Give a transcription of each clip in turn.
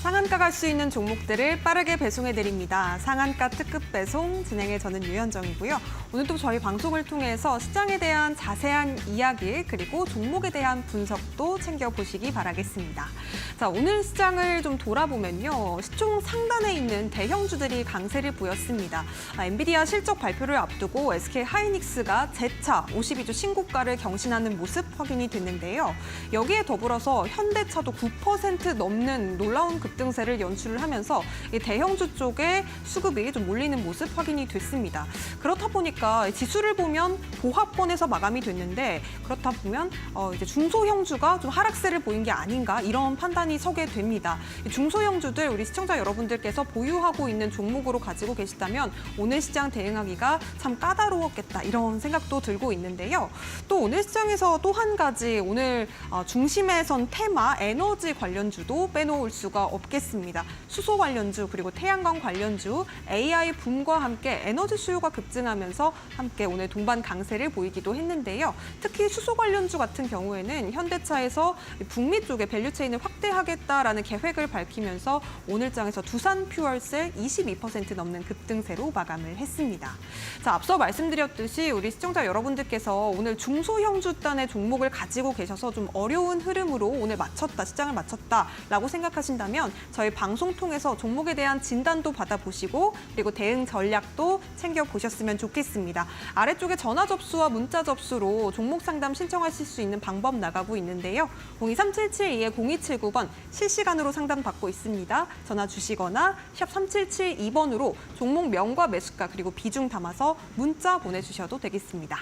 상한가 갈 수 있는 종목들을 빠르게 배송해드립니다. 상한가 특급 배송 진행해 저는 유현정이고요. 오늘도 저희 방송을 통해서 시장에 대한 자세한 이야기 그리고 종목에 대한 분석도 챙겨보시기 바라겠습니다. 자, 오늘 시장을 좀 돌아보면요. 시총 상단에 있는 대형주들이 강세를 보였습니다. 엔비디아 실적 발표를 앞두고 SK 하이닉스가 재차 52주 신고가를 경신하는 모습 확인이 됐는데요. 여기에 더불어서 현대차도 9% 넘는 놀라운 급등세를 연출을 하면서 이 대형주 쪽에 수급이 좀 몰리는 모습 확인이 됐습니다. 그렇다 보니까 지수를 보면 보합권에서 마감이 됐는데 그렇다 보면 이제 중소형주가 좀 하락세를 보인 게 아닌가 이런 판단이 서게 됩니다. 중소형주들 우리 시청자 여러분들께서 보유하고 있는 종목으로 가지고 계시다면 오늘 시장 대응하기가 참 까다로웠겠다 이런 생각도 들고 있는데요. 또 오늘 시장에서 또 한 가지 오늘 중심에 선 테마 에너지 관련주도 빼놓을 수가 없겠습니다. 수소 관련주 그리고 태양광 관련주 AI 붐과 함께 에너지 수요가 급증하면서 함께 오늘 동반 강세를 보이기도 했는데요. 특히 수소 관련주 같은 경우에는 현대차에서 북미 쪽에 밸류체인을 확대하겠다라는 계획을 밝히면서 오늘장에서 두산퓨얼셀 22% 넘는 급등세로 마감을 했습니다. 자, 앞서 말씀드렸듯이 우리 시청자 여러분들께서 오늘 중소형주단의 종목을 가지고 계셔서 좀 어려운 흐름으로 오늘 시장을 맞췄다라고 생각하신다면 저희 방송 통해서 종목에 대한 진단도 받아보시고 그리고 대응 전략도 챙겨보셨으면 좋겠습니다. 아래쪽에 전화 접수와 문자 접수로 종목 상담 신청하실 수 있는 방법 나가고 있는데요. 02377-0279번 실시간으로 상담 받고 있습니다. 전화 주시거나 샵 3772번으로 종목 명과 매수가 그리고 비중 담아서 문자 보내주셔도 되겠습니다.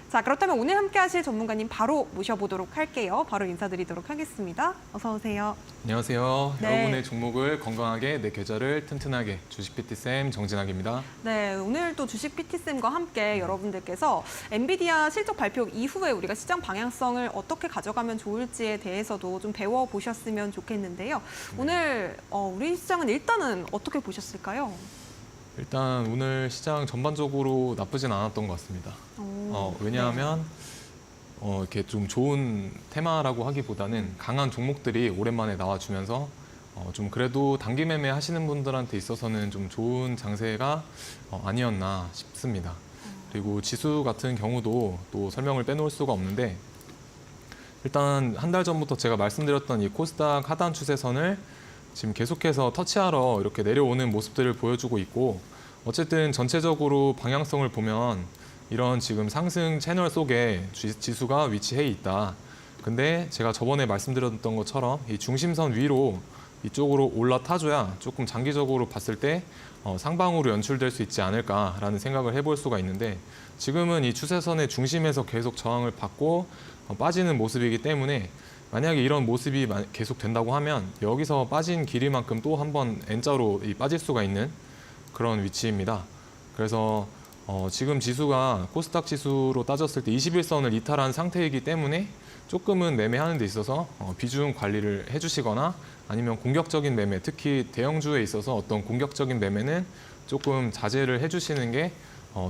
자, 그렇다면 오늘 함께 하실 전문가님 바로 모셔보도록 할게요. 바로 인사드리도록 하겠습니다. 어서 오세요. 안녕하세요. 네. 여러분의 종목을 건강하게 내 계좌를 튼튼하게 주식 PT쌤 정진학입니다. 네, 오늘 또 주식 PT쌤과 함께 여러분들께서 엔비디아 실적 발표 이후에 우리가 시장 방향성을 어떻게 가져가면 좋을지에 대해서도 좀 배워보셨으면 좋겠는데요. 오늘 우리 시장은 일단은 어떻게 보셨을까요? 일단 오늘 시장 전반적으로 나쁘진 않았던 것 같습니다. 왜냐하면 이렇게 좀 좋은 테마라고 하기보다는 강한 종목들이 오랜만에 나와주면서 좀 그래도 단기 매매 하시는 분들한테 있어서는 좀 좋은 장세가 아니었나 싶습니다. 그리고 지수 같은 경우도 또 설명을 빼놓을 수가 없는데 일단 한 달 전부터 제가 말씀드렸던 이 코스닥 하단 추세선을 지금 계속해서 터치하러 이렇게 내려오는 모습들을 보여주고 있고 어쨌든 전체적으로 방향성을 보면 이런 지금 상승 채널 속에 지수가 위치해 있다. 근데 제가 저번에 말씀드렸던 것처럼 이 중심선 위로 이쪽으로 올라타줘야 조금 장기적으로 봤을 때 상방으로 연출될 수 있지 않을까라는 생각을 해볼 수가 있는데 지금은 이 추세선의 중심에서 계속 저항을 받고 빠지는 모습이기 때문에 만약에 이런 모습이 계속 된다고 하면 여기서 빠진 길이만큼 또 한 번 N자로 빠질 수가 있는 그런 위치입니다. 그래서 지금 지수가 코스닥 지수로 따졌을 때 21선을 이탈한 상태이기 때문에 조금은 매매하는 데 있어서 비중 관리를 해주시거나 아니면 공격적인 매매, 특히 대형주에 있어서 어떤 공격적인 매매는 조금 자제를 해주시는 게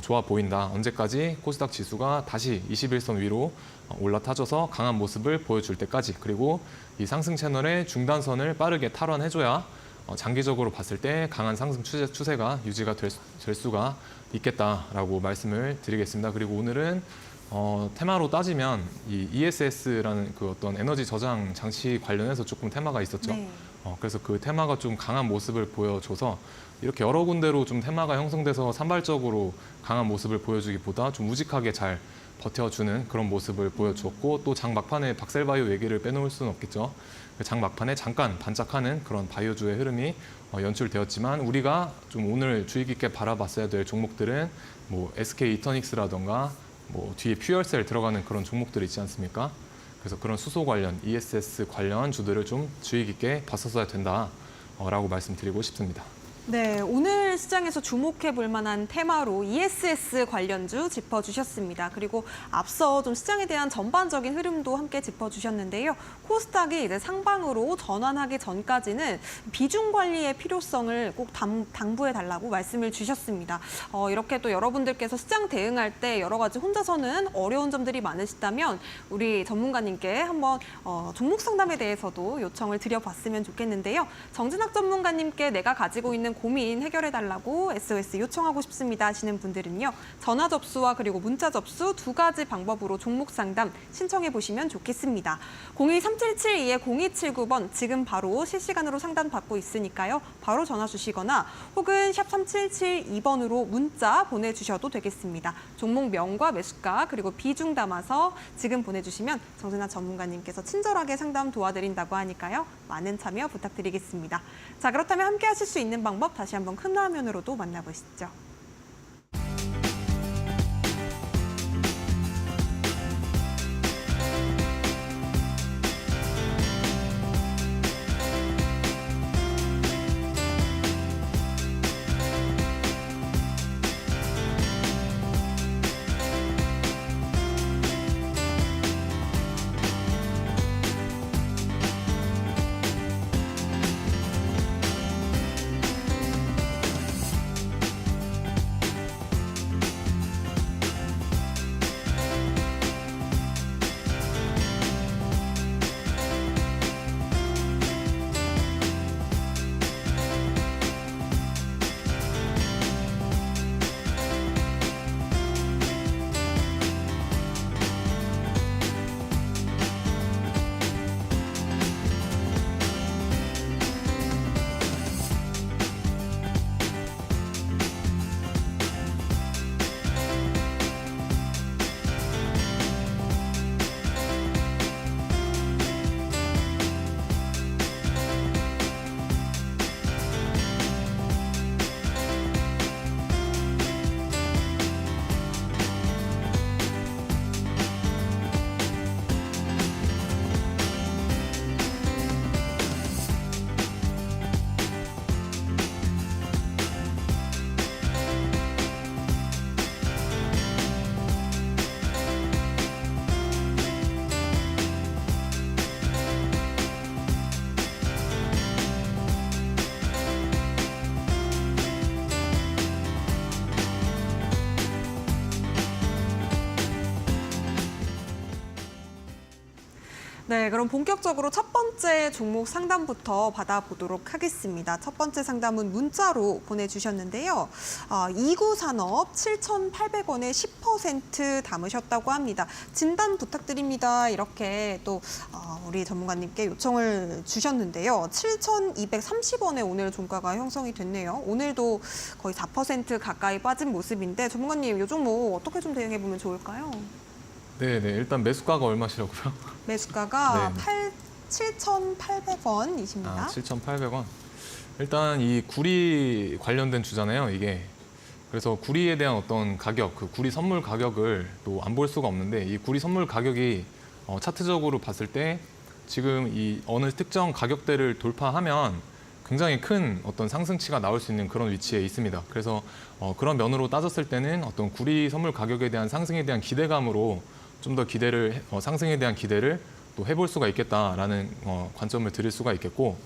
좋아 보인다. 언제까지 코스닥 지수가 다시 21선 위로 올라타줘서 강한 모습을 보여줄 때까지 그리고 이 상승 채널의 중단선을 빠르게 탈환해줘야 장기적으로 봤을 때 강한 상승 추세가 유지가 될 수가 있겠다라고 말씀을 드리겠습니다. 그리고 오늘은 테마로 따지면 이 ESS라는 그 어떤 에너지 저장 장치 관련해서 조금 테마가 있었죠. 네. 그래서 그 테마가 좀 강한 모습을 보여줘서 이렇게 여러 군데로 좀 테마가 형성돼서 산발적으로 강한 모습을 보여주기보다 좀 우직하게 잘 버텨주는 그런 모습을 보여주었고 또 장 막판에 박셀바이오 얘기를 빼놓을 수는 없겠죠. 장 막판에 잠깐 반짝하는 그런 바이오주의 흐름이 연출되었지만 우리가 좀 오늘 주의 깊게 바라봤어야 될 종목들은 뭐 SK 이터닉스라던가 뭐 뒤에 퓨얼셀 들어가는 그런 종목들 있지 않습니까? 그래서 그런 수소 관련, ESS 관련 주들을 좀 주의 깊게 봤었어야 된다라고 말씀드리고 싶습니다. 네, 오늘 오늘 시장에서 주목해 볼 만한 테마로 ESS 관련주 짚어주셨습니다. 그리고 앞서 좀 시장에 대한 전반적인 흐름도 함께 짚어주셨는데요. 코스닥이 이제 상방으로 전환하기 전까지는 비중 관리의 필요성을 꼭 당부해 달라고 말씀을 주셨습니다. 이렇게 또 여러분들께서 시장 대응할 때 여러 가지 혼자서는 어려운 점들이 많으시다면 우리 전문가님께 한번 종목 상담에 대해서도 요청을 드려봤으면 좋겠는데요. 정진학 전문가님께 내가 가지고 있는 고민 해결해달라고 SOS 요청하고 싶습니다 하시는 분들은요. 전화 접수와 그리고 문자 접수 두 가지 방법으로 종목 상담 신청해 보시면 좋겠습니다. 02-3772-0279번 지금 바로 실시간으로 상담 받고 있으니까요. 바로 전화 주시거나 혹은 샵 3772번으로 문자 보내주셔도 되겠습니다. 종목명과 매수가 그리고 비중 담아서 지금 보내주시면 정진학 전문가님께서 친절하게 상담 도와드린다고 하니까요. 많은 참여 부탁드리겠습니다. 자, 그렇다면 함께 하실 수 있는 방법 다시 한번 큰 화면으로도 만나보시죠. 네, 그럼 본격적으로 첫 번째 종목 상담부터 받아보도록 하겠습니다. 첫 번째 상담은 문자로 보내주셨는데요. 29산업 7,800원에 10% 담으셨다고 합니다. 진단 부탁드립니다. 이렇게 또 우리 전문가님께 요청을 주셨는데요. 7,230원에 오늘 종가가 형성이 됐네요. 오늘도 거의 4% 가까이 빠진 모습인데 전문가님, 이 종목 어떻게 좀 대응해보면 좋을까요? 네, 일단 매수가가 얼마시라고요? 매수가가 네. 7,800원이십니다. 7,800원. 일단 이 구리 관련된 주잖아요, 이게. 그래서 구리에 대한 어떤 가격, 그 구리 선물 가격을 또 안 볼 수가 없는데 이 구리 선물 가격이 차트적으로 봤을 때 지금 이 어느 특정 가격대를 돌파하면 굉장히 큰 어떤 상승치가 나올 수 있는 그런 위치에 있습니다. 그래서 그런 면으로 따졌을 때는 어떤 구리 선물 가격에 대한 상승에 대한 기대감으로 좀 더 상승에 대한 기대를 또 해볼 수가 있겠다라는 관점을 드릴 수가 있겠고,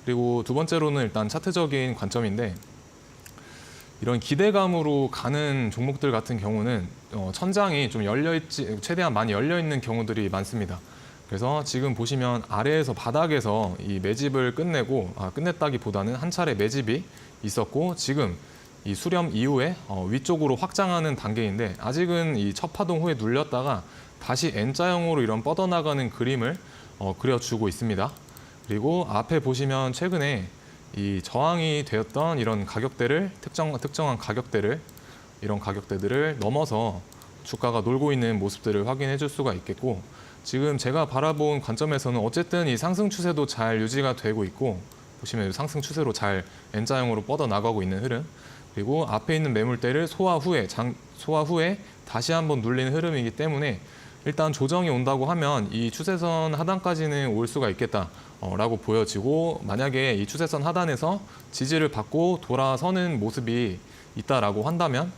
그리고 두 번째로는 일단 차트적인 관점인데 이런 기대감으로 가는 종목들 같은 경우는 천장이 좀 최대한 많이 열려 있는 경우들이 많습니다. 그래서 지금 보시면 아래에서 바닥에서 이 매집을 끝냈다기보다는 한 차례 매집이 있었고 지금 이 수렴 이후에 위쪽으로 확장하는 단계인데 아직은 이 첫 파동 후에 눌렸다가 다시 N자형으로 이런 뻗어나가는 그림을 그려주고 있습니다. 그리고 앞에 보시면 최근에 이 저항이 되었던 이런 가격대를 특정한 가격대를 이런 가격대들을 넘어서 주가가 놀고 있는 모습들을 확인해 줄 수가 있겠고, 지금 제가 바라본 관점에서는 어쨌든 이 상승 추세도 잘 유지가 되고 있고 보시면 상승 추세로 잘 N자형으로 뻗어나가고 있는 흐름, 그리고 앞에 있는 매물대를 소화 후에 다시 한번 눌리는 흐름이기 때문에 일단 조정이 온다고 하면 이 추세선 하단까지는 올 수가 있겠다라고 보여지고, 만약에 이 추세선 하단에서 지지를 받고 돌아서는 모습이 있다라고 한다면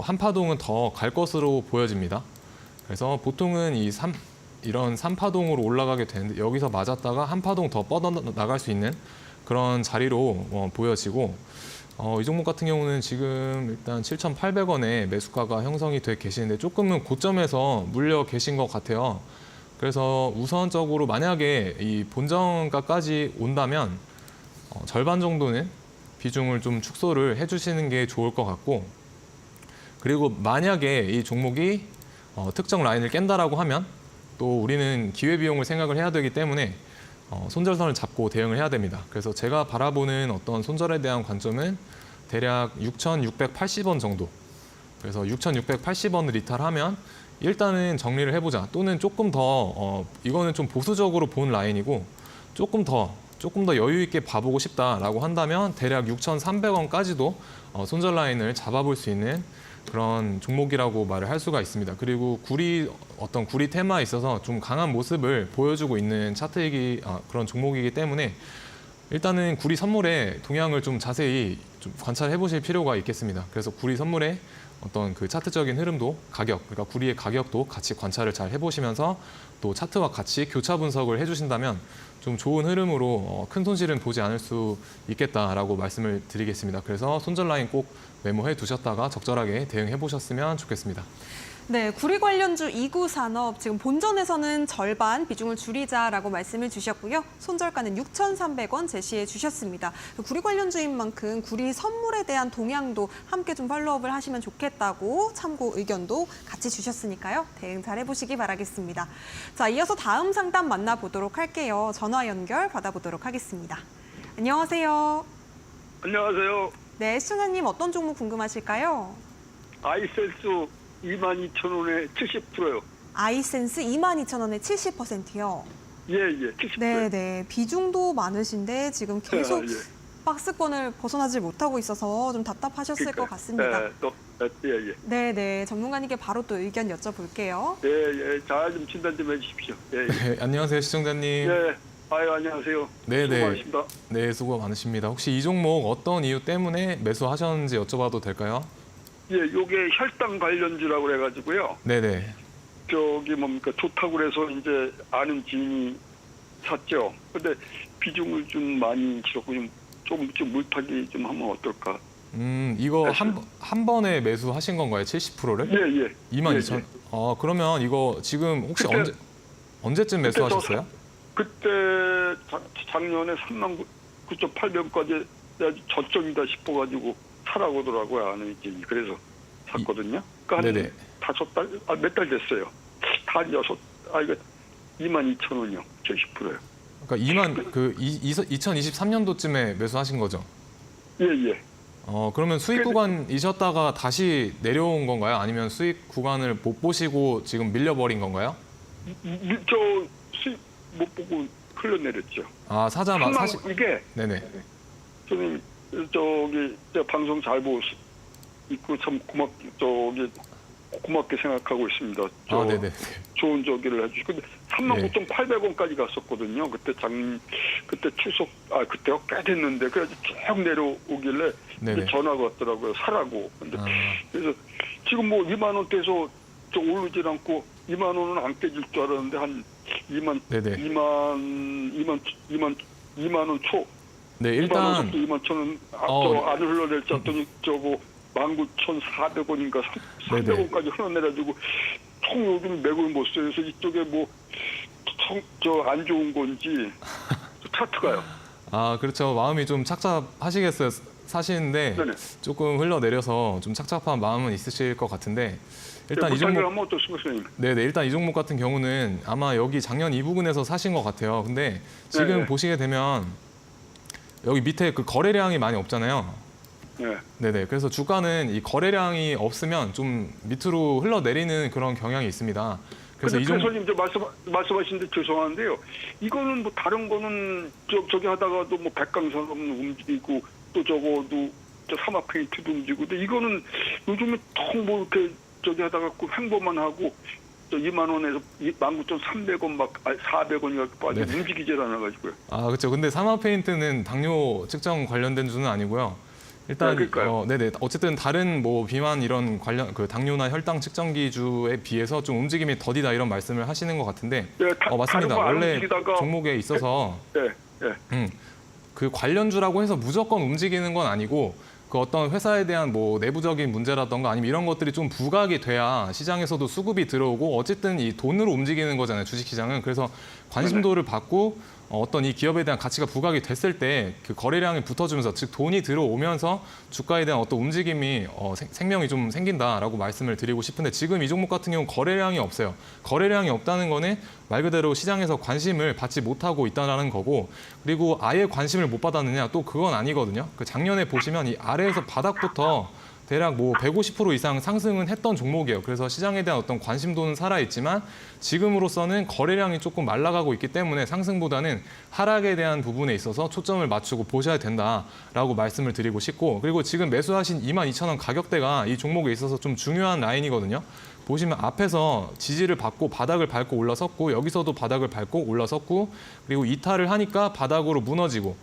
한 파동은 더 갈 것으로 보여집니다. 그래서 보통은 이런 3파동으로 올라가게 되는데, 여기서 맞았다가 한 파동 더 뻗어나갈 수 있는 그런 자리로 보여지고, 이 종목 같은 경우는 지금 일단 7,800원에 매수가가 형성이 돼 계시는데 조금은 고점에서 물려 계신 것 같아요. 그래서 우선적으로 만약에 이 본정가까지 온다면 절반 정도는 비중을 좀 축소를 해주시는 게 좋을 것 같고, 그리고 만약에 이 종목이 특정 라인을 깬다라고 하면 또 우리는 기회비용을 생각을 해야 되기 때문에 손절선을 잡고 대응을 해야 됩니다. 그래서 제가 바라보는 어떤 손절에 대한 관점은 대략 6,680원 정도. 그래서 6,680원을 이탈하면 일단은 정리를 해보자. 또는 조금 더 이거는 좀 보수적으로 본 라인이고 조금 더 여유 있게 봐보고 싶다라고 한다면 대략 6,300원까지도 손절 라인을 잡아볼 수 있는 그런 종목이라고 말을 할 수가 있습니다. 그리고 어떤 구리 테마에 있어서 좀 강한 모습을 보여주고 있는 그런 종목이기 때문에 일단은 구리 선물의 동향을 좀 자세히 좀 관찰해 보실 필요가 있겠습니다. 그래서 구리 선물의 어떤 그 차트적인 흐름도 그러니까 구리의 가격도 같이 관찰을 잘 해보시면서 또 차트와 같이 교차 분석을 해주신다면 좀 좋은 흐름으로 큰 손실은 보지 않을 수 있겠다라고 말씀을 드리겠습니다. 그래서 손절 라인 꼭 메모해 두셨다가 적절하게 대응해 보셨으면 좋겠습니다. 네, 구리 관련주 2구 산업 지금 본전에서는 절반 비중을 줄이자라고 말씀을 주셨고요. 손절가는 6,300원 제시해 주셨습니다. 구리 관련주인 만큼 구리 선물에 대한 동향도 함께 좀 팔로우업을 하시면 좋겠다고 참고 의견도 같이 주셨으니까요. 대응 잘 해보시기 바라겠습니다. 자, 이어서 다음 상담 만나보도록 할게요. 전화 연결 받아보도록 하겠습니다. 안녕하세요. 안녕하세요. 네, 시청자님 어떤 종목 궁금하실까요? 아이센스 22,000원에 70%요. 아이센스 22,000원에 70%요. 예, 70%. 네. 비중도 많으신데 지금 계속 예. 박스권을 벗어나지 못하고 있어서 좀 답답하셨을 것 같습니다. 예. 네. 전문가님께 바로 또 의견 여쭤볼게요. 예. 잘 좀 진단 좀 해주십시오. 예. 네, 안녕하세요, 시청자님. 예. 안녕하세요. 네. 수고 많으십니다. 네, 수고 많으십니다. 혹시 이 종목 어떤 이유 때문에 매수하셨는지 여쭤봐도 될까요? 예, 요게 혈당 관련주라고 그래가지고요. 네네. 좋다고 그래서 이제 아는 지인이 샀죠. 근데 비중을 좀 많이 줄였고 좀 물타기 좀 하면 어떨까? 이거 한 번에 매수하신 건가요? 70%를? 예. 22,000. 그러면 이거 지금 혹시 그때- 언제쯤 매수하셨어요? 그때 작년에 39,800원까지 저점이다 싶어가지고 사라고 하더라고요, 아는 지인이. 그래서 샀거든요. 그러니까 네네. 몇 달 됐어요. 이거 22,000원이요. 70%요. 그러니까 2023년도쯤에 매수하신 거죠? 예. 그러면 수익 구간이셨다가 다시 내려온 건가요? 아니면 수익 구간을 못 보시고 지금 밀려버린 건가요? 저 수익 못 보고 흘러내렸죠. 이게 네네. 저는 저 방송 잘 보고 있고 참 고맙게 생각하고 있습니다. 네네. 좋은 저기를 해주시고 근데 39,800원까지 갔었거든요. 그때 추석 그때가 꽤 됐는데 그래서 쭉 내려오길래 네네. 전화가 왔더라고요. 사라고. 근데 그래서 지금 2만 원대에서 오르질 않고 2만 원은 안 깨질 줄 알았는데 한 2만 원 초. 네, 일단 2만 1,000원 안 흘러낼지 않더니 19,400원인가 300원까지 흘러내가지고 통 요즘 맥을 못 써요. 그래서 이쪽에 안 좋은 건지 차트가요. 그렇죠. 마음이 좀 착잡하시겠어요. 사시는데 네네. 조금 흘러내려서 좀 착잡한 마음은 있으실 것 같은데 일단 이 종목 하면 어떻습니까, 선생님? 네네. 일단 이 종목 같은 경우는 아마 여기 작년 이 부근에서 사신 것 같아요. 근데 지금 네네. 보시게 되면 여기 밑에 그 거래량이 많이 없잖아요. 네. 네네. 그래서 주가는 이 거래량이 없으면 좀 밑으로 흘러내리는 그런 경향이 있습니다. 그래서 이 종목 선생님 말씀하시는데 죄송한데요. 이거는 다른 거는 저기 하다가도 백강산업 움직이고 또 저거도 사마페인트도 움직이고 근데 이거는 요즘에 통 이렇게 저기 하다가 그 횡보만 하고 또 2만 원에서 19,300원 막 400원이 빠져 네네. 움직이질 않아가지고요. 아, 그렇죠. 근데 사마페인트는 당뇨 측정 관련된 주는 아니고요. 일단 네, 그러니까요. 네네. 어쨌든 다른 뭐 비만 이런 관련 그 당뇨나 혈당 측정 기주에 비해서 좀 움직임이 더디다 이런 말씀을 하시는 것 같은데 네, 맞습니다. 다른 거안 원래 움직이다가 종목에 있어서 네, 네. 그 관련주라고 해서 무조건 움직이는 건 아니고 그 어떤 회사에 대한 뭐 내부적인 문제라던가 아니면 이런 것들이 좀 부각이 돼야 시장에서도 수급이 들어오고 어쨌든 이 돈으로 움직이는 거잖아요, 주식시장은. 그래서 관심도를 받고 어떤 이 기업에 대한 가치가 부각이 됐을 때 그 거래량이 붙어주면서 즉 돈이 들어오면서 주가에 대한 어떤 움직임이 생명이 좀 생긴다라고 말씀을 드리고 싶은데 지금 이 종목 같은 경우는 거래량이 없어요. 거래량이 없다는 거는 말 그대로 시장에서 관심을 받지 못하고 있다는 거고 그리고 아예 관심을 못 받았느냐 또 그건 아니거든요. 그 작년에 보시면 이 아래에서 바닥부터 대략 뭐 150% 이상 상승은 했던 종목이에요. 그래서 시장에 대한 어떤 관심도는 살아있지만 지금으로서는 거래량이 조금 말라가고 있기 때문에 상승보다는 하락에 대한 부분에 있어서 초점을 맞추고 보셔야 된다라고 말씀을 드리고 싶고 그리고 지금 매수하신 22,000원 가격대가 이 종목에 있어서 좀 중요한 라인이거든요. 보시면 앞에서 지지를 받고 바닥을 밟고 올라섰고 여기서도 바닥을 밟고 올라섰고 그리고 이탈을 하니까 바닥으로 무너지고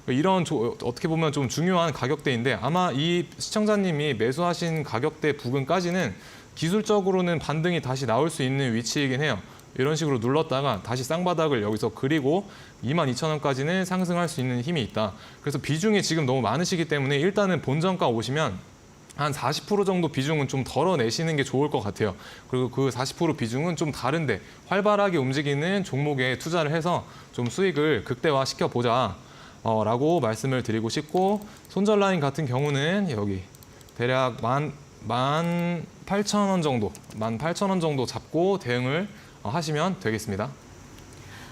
이런 어떻게 보면 좀 중요한 가격대인데 아마 이 시청자님이 매수하신 가격대 부근까지는 기술적으로는 반등이 다시 나올 수 있는 위치이긴 해요. 이런 식으로 눌렀다가 다시 쌍바닥을 여기서 그리고 22,000원까지는 상승할 수 있는 힘이 있다. 그래서 비중이 지금 너무 많으시기 때문에 일단은 본전가 오시면 한 40% 정도 비중은 좀 덜어내시는 게 좋을 것 같아요. 그리고 그 40% 비중은 좀 다른데 활발하게 움직이는 종목에 투자를 해서 좀 수익을 극대화시켜 보자. 라고 말씀을 드리고 싶고 손절 라인 같은 경우는 여기 대략 18,000원 정도, 18,000원 정도 잡고 대응을 하시면 되겠습니다.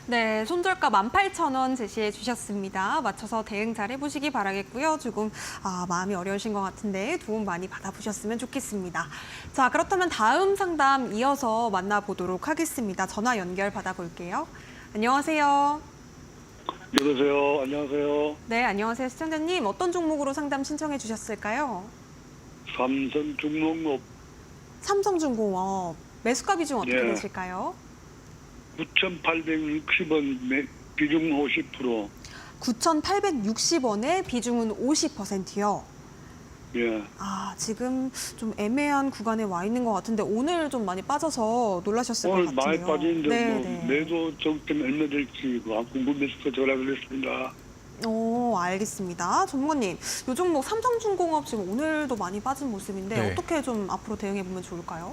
네, 손절가 18,000원 제시해 주셨습니다. 맞춰서 대응 잘 해보시기 바라겠고요. 조금 마음이 어려우신 것 같은데 도움 많이 받아보셨으면 좋겠습니다. 자, 그렇다면 다음 상담 이어서 만나보도록 하겠습니다. 전화 연결 받아볼게요. 안녕하세요. 여보세요. 안녕하세요. 네, 안녕하세요. 시청자님. 어떤 종목으로 상담 신청해 주셨을까요? 삼성중공업 삼성중공업. 매수가 비중 어떻게 네. 되실까요? 9,860원 비중 50%. 9,860원에 비중은 50%요. 예. 지금 좀 애매한 구간에 와 있는 것 같은데 오늘 좀 많이 빠져서 놀라셨을 오늘 것 같은데요. 많이 빠지는데 네. 매도 정점 얼마 될지 궁금해서 전화를 했습니다. 알겠습니다. 전문가님, 이 종목 삼성중공업 지금 오늘도 많이 빠진 모습인데 네. 어떻게 좀 앞으로 대응해 보면 좋을까요?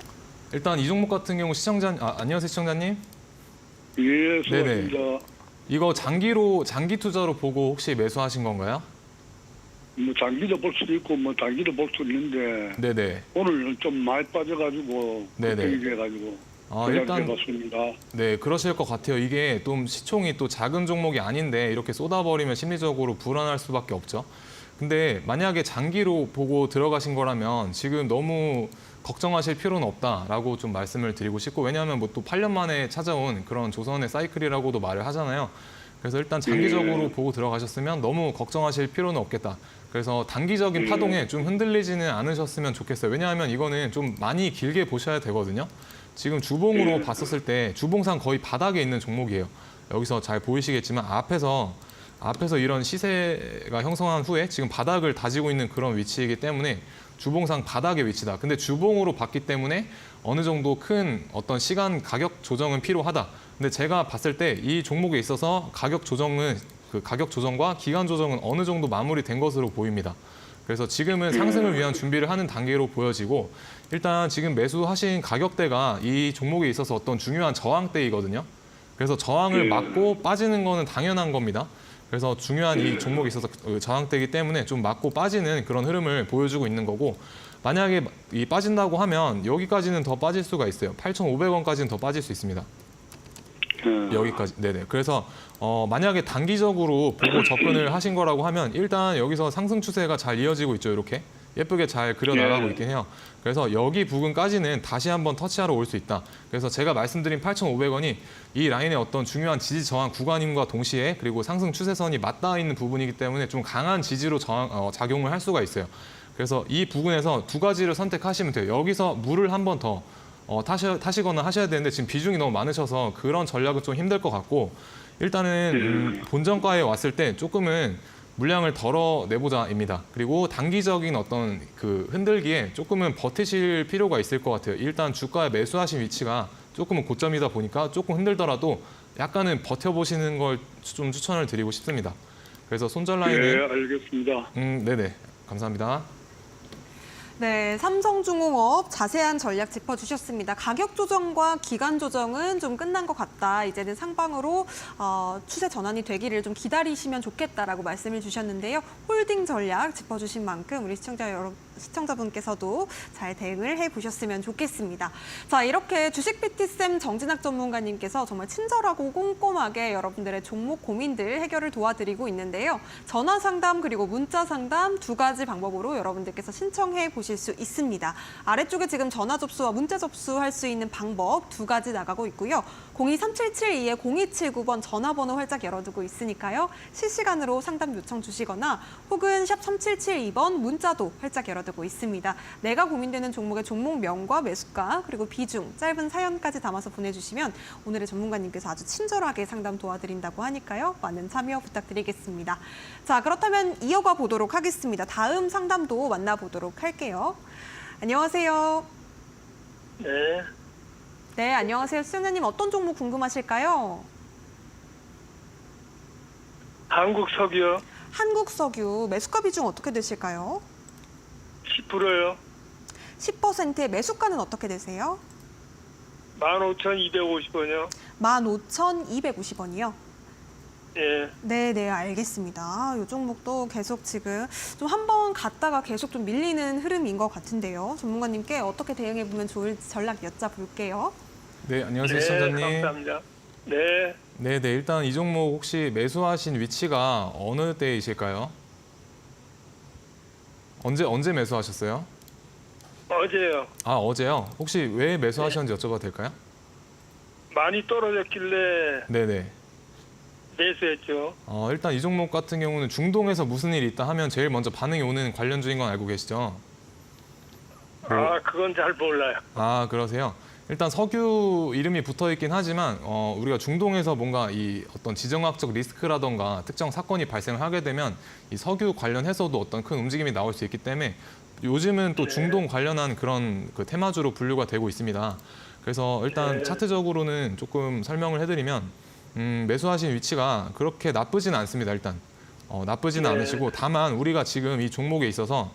일단 이 종목 같은 경우 안녕하세요 시청자님. 예, 수고하십니다. 이거 장기 투자로 보고 혹시 매수하신 건가요? 뭐 장기도 볼 수도 있고 뭐 단기도 볼 수도 있는데 네네. 오늘 좀 많이 빠져가지고 네네. 걱정이 돼가지고 일단 해봤습니다. 네, 그러실 것 같아요. 이게 좀 시총이 또 작은 종목이 아닌데 이렇게 쏟아버리면 심리적으로 불안할 수밖에 없죠. 근데 만약에 장기로 보고 들어가신 거라면 지금 너무 걱정하실 필요는 없다라고 좀 말씀을 드리고 싶고 왜냐하면 뭐 또 8년 만에 찾아온 그런 조선의 사이클이라고도 말을 하잖아요. 그래서 일단 장기적으로 보고 들어가셨으면 너무 걱정하실 필요는 없겠다. 그래서 단기적인 파동에 좀 흔들리지는 않으셨으면 좋겠어요. 왜냐하면 이거는 좀 많이 길게 보셔야 되거든요. 지금 주봉으로 봤었을 때 주봉상 거의 바닥에 있는 종목이에요. 여기서 잘 보이시겠지만 앞에서 이런 시세가 형성한 후에 지금 바닥을 다지고 있는 그런 위치이기 때문에 주봉상 바닥의 위치다. 근데 주봉으로 봤기 때문에 어느 정도 큰 어떤 시간 가격 조정은 필요하다. 근데 제가 봤을 때 이 종목에 있어서 가격 조정과 기간 조정은 어느 정도 마무리된 것으로 보입니다. 그래서 지금은 상승을 위한 준비를 하는 단계로 보여지고 일단 지금 매수하신 가격대가 이 종목에 있어서 어떤 중요한 저항대이거든요. 그래서 저항을 막고 빠지는 거는 당연한 겁니다. 그래서 중요한 이 종목에 있어서 저항대이기 때문에 좀 막고 빠지는 그런 흐름을 보여주고 있는 거고 만약에 이 빠진다고 하면 여기까지는 더 빠질 수가 있어요. 8,500원까지는 더 빠질 수 있습니다. 여기까지. 네네. 그래서 만약에 단기적으로 보고 접근을 하신 거라고 하면 일단 여기서 상승 추세가 잘 이어지고 있죠. 이렇게 예쁘게 잘 그려 나가고 있긴 해요. 그래서 여기 부근까지는 다시 한번 터치하러 올 수 있다. 그래서 제가 말씀드린 8,500원이 이 라인의 어떤 중요한 지지 저항 구간임과 동시에 그리고 상승 추세선이 맞닿아 있는 부분이기 때문에 좀 강한 지지로 작용을 할 수가 있어요. 그래서 이 부분에서 두 가지를 선택하시면 돼요. 여기서 물을 한 번 더 타시거나 하셔야 되는데 지금 비중이 너무 많으셔서 그런 전략은 좀 힘들 것 같고 일단은 본전가에 왔을 때 조금은 물량을 덜어내보자입니다. 그리고 단기적인 어떤 그 흔들기에 조금은 버티실 필요가 있을 것 같아요. 일단 주가에 매수하신 위치가 조금은 고점이다 보니까 조금 흔들더라도 약간은 버텨보시는 걸 좀 추천을 드리고 싶습니다. 그래서 손절 라인은 네, 알겠습니다. 네네 감사합니다. 네, 삼성중공업 자세한 전략 짚어주셨습니다. 가격 조정과 기간 조정은 좀 끝난 것 같다. 이제는 상방으로 추세 전환이 되기를 좀 기다리시면 좋겠다라고 말씀을 주셨는데요. 홀딩 전략 짚어주신 만큼 우리 시청자분께서도 잘 대응을 해보셨으면 좋겠습니다. 자, 이렇게 주식 PT쌤 정진학 전문가님께서 정말 친절하고 꼼꼼하게 여러분들의 종목 고민들 해결을 도와드리고 있는데요. 전화 상담 그리고 문자 상담 두 가지 방법으로 여러분들께서 신청해 보실 수 있습니다. 아래쪽에 지금 전화 접수와 문자 접수할 수 있는 방법 두 가지 나가고 있고요. 023772-0279번 전화번호 활짝 열어두고 있으니까요. 실시간으로 상담 요청 주시거나 혹은 샵 3772번 문자도 활짝 열어두고 있습니다. 내가 고민되는 종목의 종목명과 매수가 그리고 비중, 짧은 사연까지 담아서 보내주시면 오늘의 전문가님께서 아주 친절하게 상담 도와드린다고 하니까요. 많은 참여 부탁드리겠습니다. 자, 그렇다면 이어가 보도록 하겠습니다. 다음 상담도 만나보도록 할게요. 안녕하세요. 네, 네, 안녕하세요. 수영자님 어떤 종목 궁금하실까요? 한국석유요. 한국석유 매수가 비중 어떻게 되실까요? 10%요. 10%의 매수가는 어떻게 되세요? 15,250원이요. 15,250원이요. 예, 네, 알겠습니다. 이 종목도 계속 지금 좀 한번 갔다가 계속 좀 밀리는 흐름인 것 같은데요. 전문가님께 어떻게 대응해보면 좋을지 전략 여쭤볼게요. 네 안녕하세요 네, 시청자님. 감사합니다. 네, 네네 일단 이 종목 혹시 매수하신 위치가 어느 때이실까요? 언제 매수하셨어요? 어제요. 아 어제요? 혹시 왜 매수하셨는지 여쭤봐도 될까요? 많이 떨어졌길래 네네. 매수했죠. 일단 이 종목 같은 경우는 중동에서 무슨 일이 있다 하면 제일 먼저 반응이 오는 관련주인 건 알고 계시죠? 아, 그건 잘 몰라요. 아 그러세요? 일단 석유 이름이 붙어 있긴 하지만 우리가 중동에서 뭔가 이 어떤 지정학적 리스크라던가 특정 사건이 발생을 하게 되면 이 석유 관련해서도 어떤 큰 움직임이 나올 수 있기 때문에 요즘은 또 네. 중동 관련한 그런 그 테마주로 분류가 되고 있습니다. 그래서 일단 네. 차트적으로는 조금 설명을 해드리면 매수하신 위치가 그렇게 나쁘지는 않습니다. 일단 나쁘지는 네. 않으시고 다만 우리가 지금 이 종목에 있어서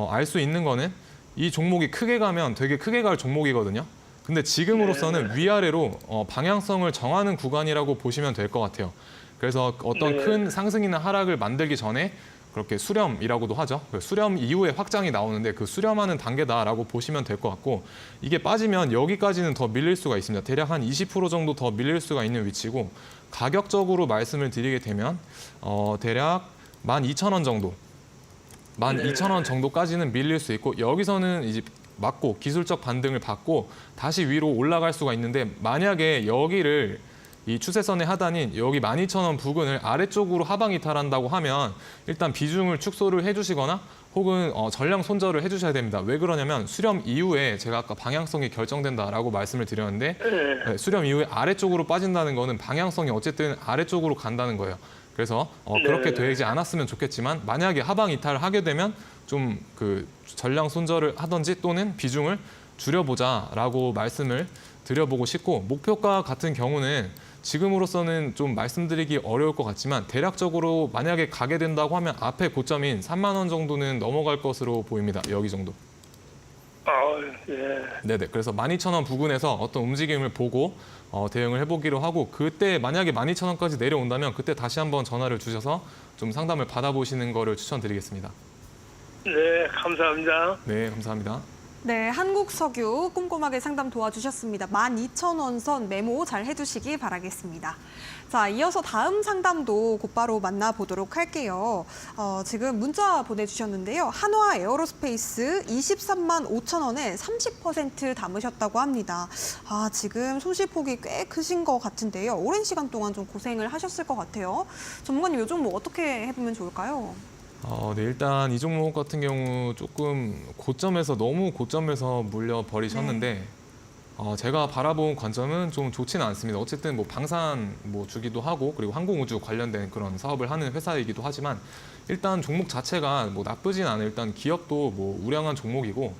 알 수 있는 거는 이 종목이 크게 가면 되게 크게 갈 종목이거든요. 근데 지금으로서는 위아래로 방향성을 정하는 구간이라고 보시면 될 것 같아요. 그래서 어떤 네. 큰 상승이나 하락을 만들기 전에 그렇게 수렴이라고도 하죠. 그 수렴 이후에 확장이 나오는데 그 수렴하는 단계다라고 보시면 될 것 같고 이게 빠지면 여기까지는 더 밀릴 수가 있습니다. 대략 한 20% 정도 더 밀릴 수가 있는 위치고 가격적으로 말씀을 드리게 되면 대략 12,000원 정도 12,000원 정도까지는 밀릴 수 있고 여기서는 이제 맞고 기술적 반등을 받고 다시 위로 올라갈 수가 있는데 만약에 여기를 이 추세선의 하단인 여기 12,000원 부근을 아래쪽으로 하방 이탈한다고 하면 일단 비중을 축소를 해주시거나 혹은 전량 손절을 해주셔야 됩니다. 왜 그러냐면 수렴 이후에 제가 아까 방향성이 결정된다라고 말씀을 드렸는데 네. 네, 수렴 이후에 아래쪽으로 빠진다는 거는 방향성이 어쨌든 아래쪽으로 간다는 거예요. 그래서 그렇게 네. 되지 않았으면 좋겠지만 만약에 하방 이탈을 하게 되면 좀 그 전량 손절을 하든지 또는 비중을 줄여보자라고 말씀을 드려보고 싶고 목표가 같은 경우는 지금으로서는 좀 말씀드리기 어려울 것 같지만 대략적으로 만약에 가게 된다고 하면 앞에 고점인 3만 원 정도는 넘어갈 것으로 보입니다. 여기 정도. 아, 예. 네네. 그래서 12,000원 부근에서 어떤 움직임을 보고 대응을 해보기로 하고 그때 만약에 12,000원까지 내려온다면 그때 다시 한번 전화를 주셔서 좀 상담을 받아보시는 거를 추천드리겠습니다. 네, 감사합니다. 네, 감사합니다. 네, 한국석유 꼼꼼하게 상담 도와주셨습니다. 12,000원 선 메모 잘 해두시기 바라겠습니다. 자, 이어서 다음 상담도 곧바로 만나보도록 할게요. 지금 문자 보내주셨는데요. 한화 에어로스페이스 23만 5천 원에 30% 담으셨다고 합니다. 아, 지금 손실폭이 꽤 크신 것 같은데요. 오랜 시간 동안 좀 고생을 하셨을 것 같아요. 전문가님, 요 종목 어떻게 해보면 좋을까요? 네, 일단 이 종목 같은 경우 조금 고점에서 너무 고점에서 물려 버리셨는데 제가 바라본 관점은 좀 좋지는 않습니다. 어쨌든 뭐 방산 뭐 주기도 하고 그리고 항공우주 관련된 그런 사업을 하는 회사이기도 하지만 일단 종목 자체가 뭐 나쁘진 않아요. 일단 기업도 뭐 우량한 종목이고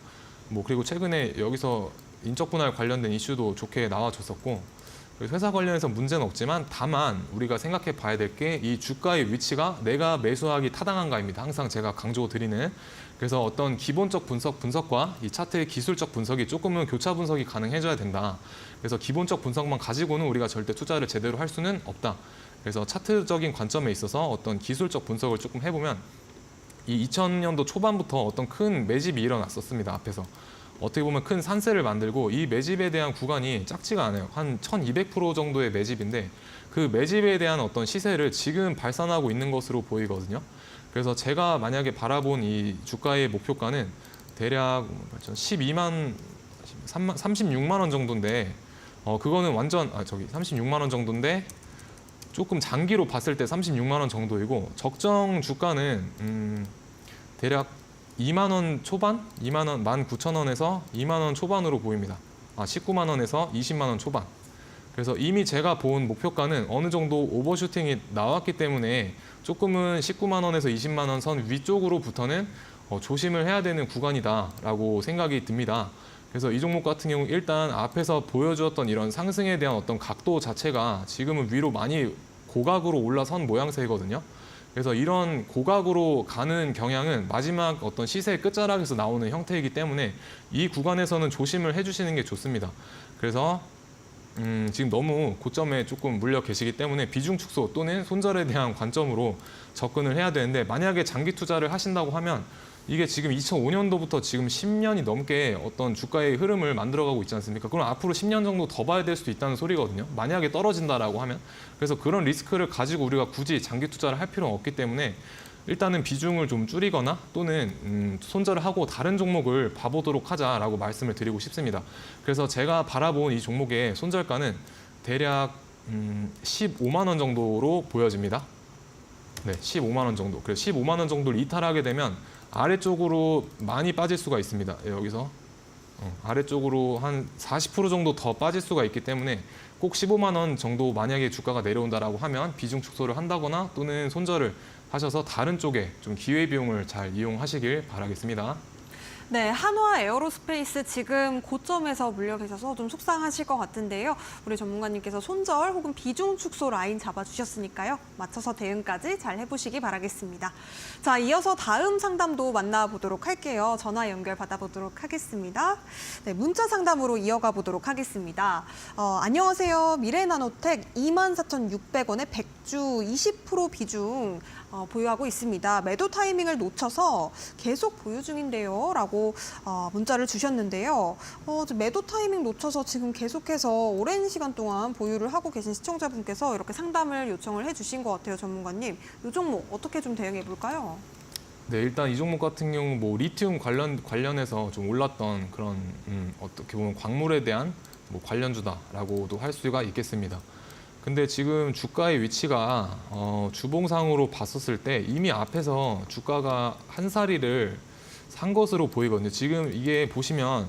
뭐 그리고 최근에 여기서 인적 분할 관련된 이슈도 좋게 나와줬었고 그래서 회사 관련해서 문제는 없지만 다만 우리가 생각해 봐야 될 게 이 주가의 위치가 내가 매수하기 타당한가입니다. 항상 제가 강조드리는. 그래서 어떤 기본적 분석과 이 차트의 기술적 분석이 조금은 교차 분석이 가능해져야 된다. 그래서 기본적 분석만 가지고는 우리가 절대 투자를 제대로 할 수는 없다. 그래서 차트적인 관점에 있어서 어떤 기술적 분석을 조금 해보면 이 2000년도 초반부터 어떤 큰 매집이 일어났었습니다. 앞에서. 어떻게 보면 큰 산세를 만들고 이 매집에 대한 구간이 작지가 않아요. 한 1200% 정도의 매집인데 그 매집에 대한 어떤 시세를 지금 발산하고 있는 것으로 보이거든요. 그래서 제가 만약에 바라본 이 주가의 목표가는 대략 36만 원 정도인데 그거는 완전 36만 원 정도인데 조금 장기로 봤을 때 36만 원 정도이고 적정 주가는 대략 2만 원 초반? 2만 원, 19,000원에서 2만 원 초반으로 보입니다. 19만 원에서 20만 원 초반. 그래서 이미 제가 본 목표가는 어느 정도 오버슈팅이 나왔기 때문에 조금은 19만 원에서 20만 원 선 위쪽으로부터는 조심을 해야 되는 구간이다라고 생각이 듭니다. 그래서 이 종목 같은 경우 일단 앞에서 보여주었던 이런 상승에 대한 어떤 각도 자체가 지금은 위로 많이 고각으로 올라선 모양새거든요. 그래서 이런 고각으로 가는 경향은 마지막 어떤 시세의 끝자락에서 나오는 형태이기 때문에 이 구간에서는 조심을 해주시는 게 좋습니다. 그래서 지금 너무 고점에 조금 물려 계시기 때문에 비중 축소 또는 손절에 대한 관점으로 접근을 해야 되는데 만약에 장기 투자를 하신다고 하면 이게 지금 2005년도부터 지금 10년이 넘게 어떤 주가의 흐름을 만들어가고 있지 않습니까? 그럼 앞으로 10년 정도 더 봐야 될 수도 있다는 소리거든요. 만약에 떨어진다라고 하면. 그래서 그런 리스크를 가지고 우리가 굳이 장기 투자를 할 필요는 없기 때문에 일단은 비중을 좀 줄이거나 또는 손절을 하고 다른 종목을 봐보도록 하자라고 말씀을 드리고 싶습니다. 그래서 제가 바라본 이 종목의 손절가는 대략 15만 원 정도로 보여집니다. 네, 15만 원 정도. 그래서 15만 원 정도를 이탈하게 되면 아래쪽으로 많이 빠질 수가 있습니다. 여기서 아래쪽으로 한 40% 정도 더 빠질 수가 있기 때문에 꼭 15만 원 정도 만약에 주가가 내려온다라고 하면 비중 축소를 한다거나 또는 손절을 하셔서 다른 쪽에 좀 기회 비용을 잘 이용하시길 바라겠습니다. 네, 한화 에어로스페이스 지금 고점에서 물려 계셔서 좀 속상하실 것 같은데요. 우리 전문가님께서 손절 혹은 비중 축소 라인 잡아주셨으니까요. 맞춰서 대응까지 잘 해보시기 바라겠습니다. 자, 이어서 다음 상담도 만나보도록 할게요. 전화 연결 받아보도록 하겠습니다. 네, 문자 상담으로 이어가 보도록 하겠습니다. 안녕하세요. 미래나노텍 24,600원에 100주 20% 비중 보유하고 있습니다. 매도 타이밍을 놓쳐서 계속 보유 중인데요. 라고 문자를 주셨는데요. 매도 타이밍 놓쳐서 지금 계속해서 오랜 시간 동안 보유를 하고 계신 시청자분께서 이렇게 상담을 요청을 해주신 것 같아요. 전문가님. 이 종목 어떻게 좀 대응해 볼까요? 네, 일단 이 종목 같은 경우 뭐 리튬 관련해서 좀 올랐던 그런 어떻게 보면 광물에 대한 뭐 관련주다라고도 할 수가 있겠습니다. 근데 지금 주가의 위치가 주봉상으로 봤었을 때 이미 앞에서 주가가 한 사리를 산 것으로 보이거든요. 지금 이게 보시면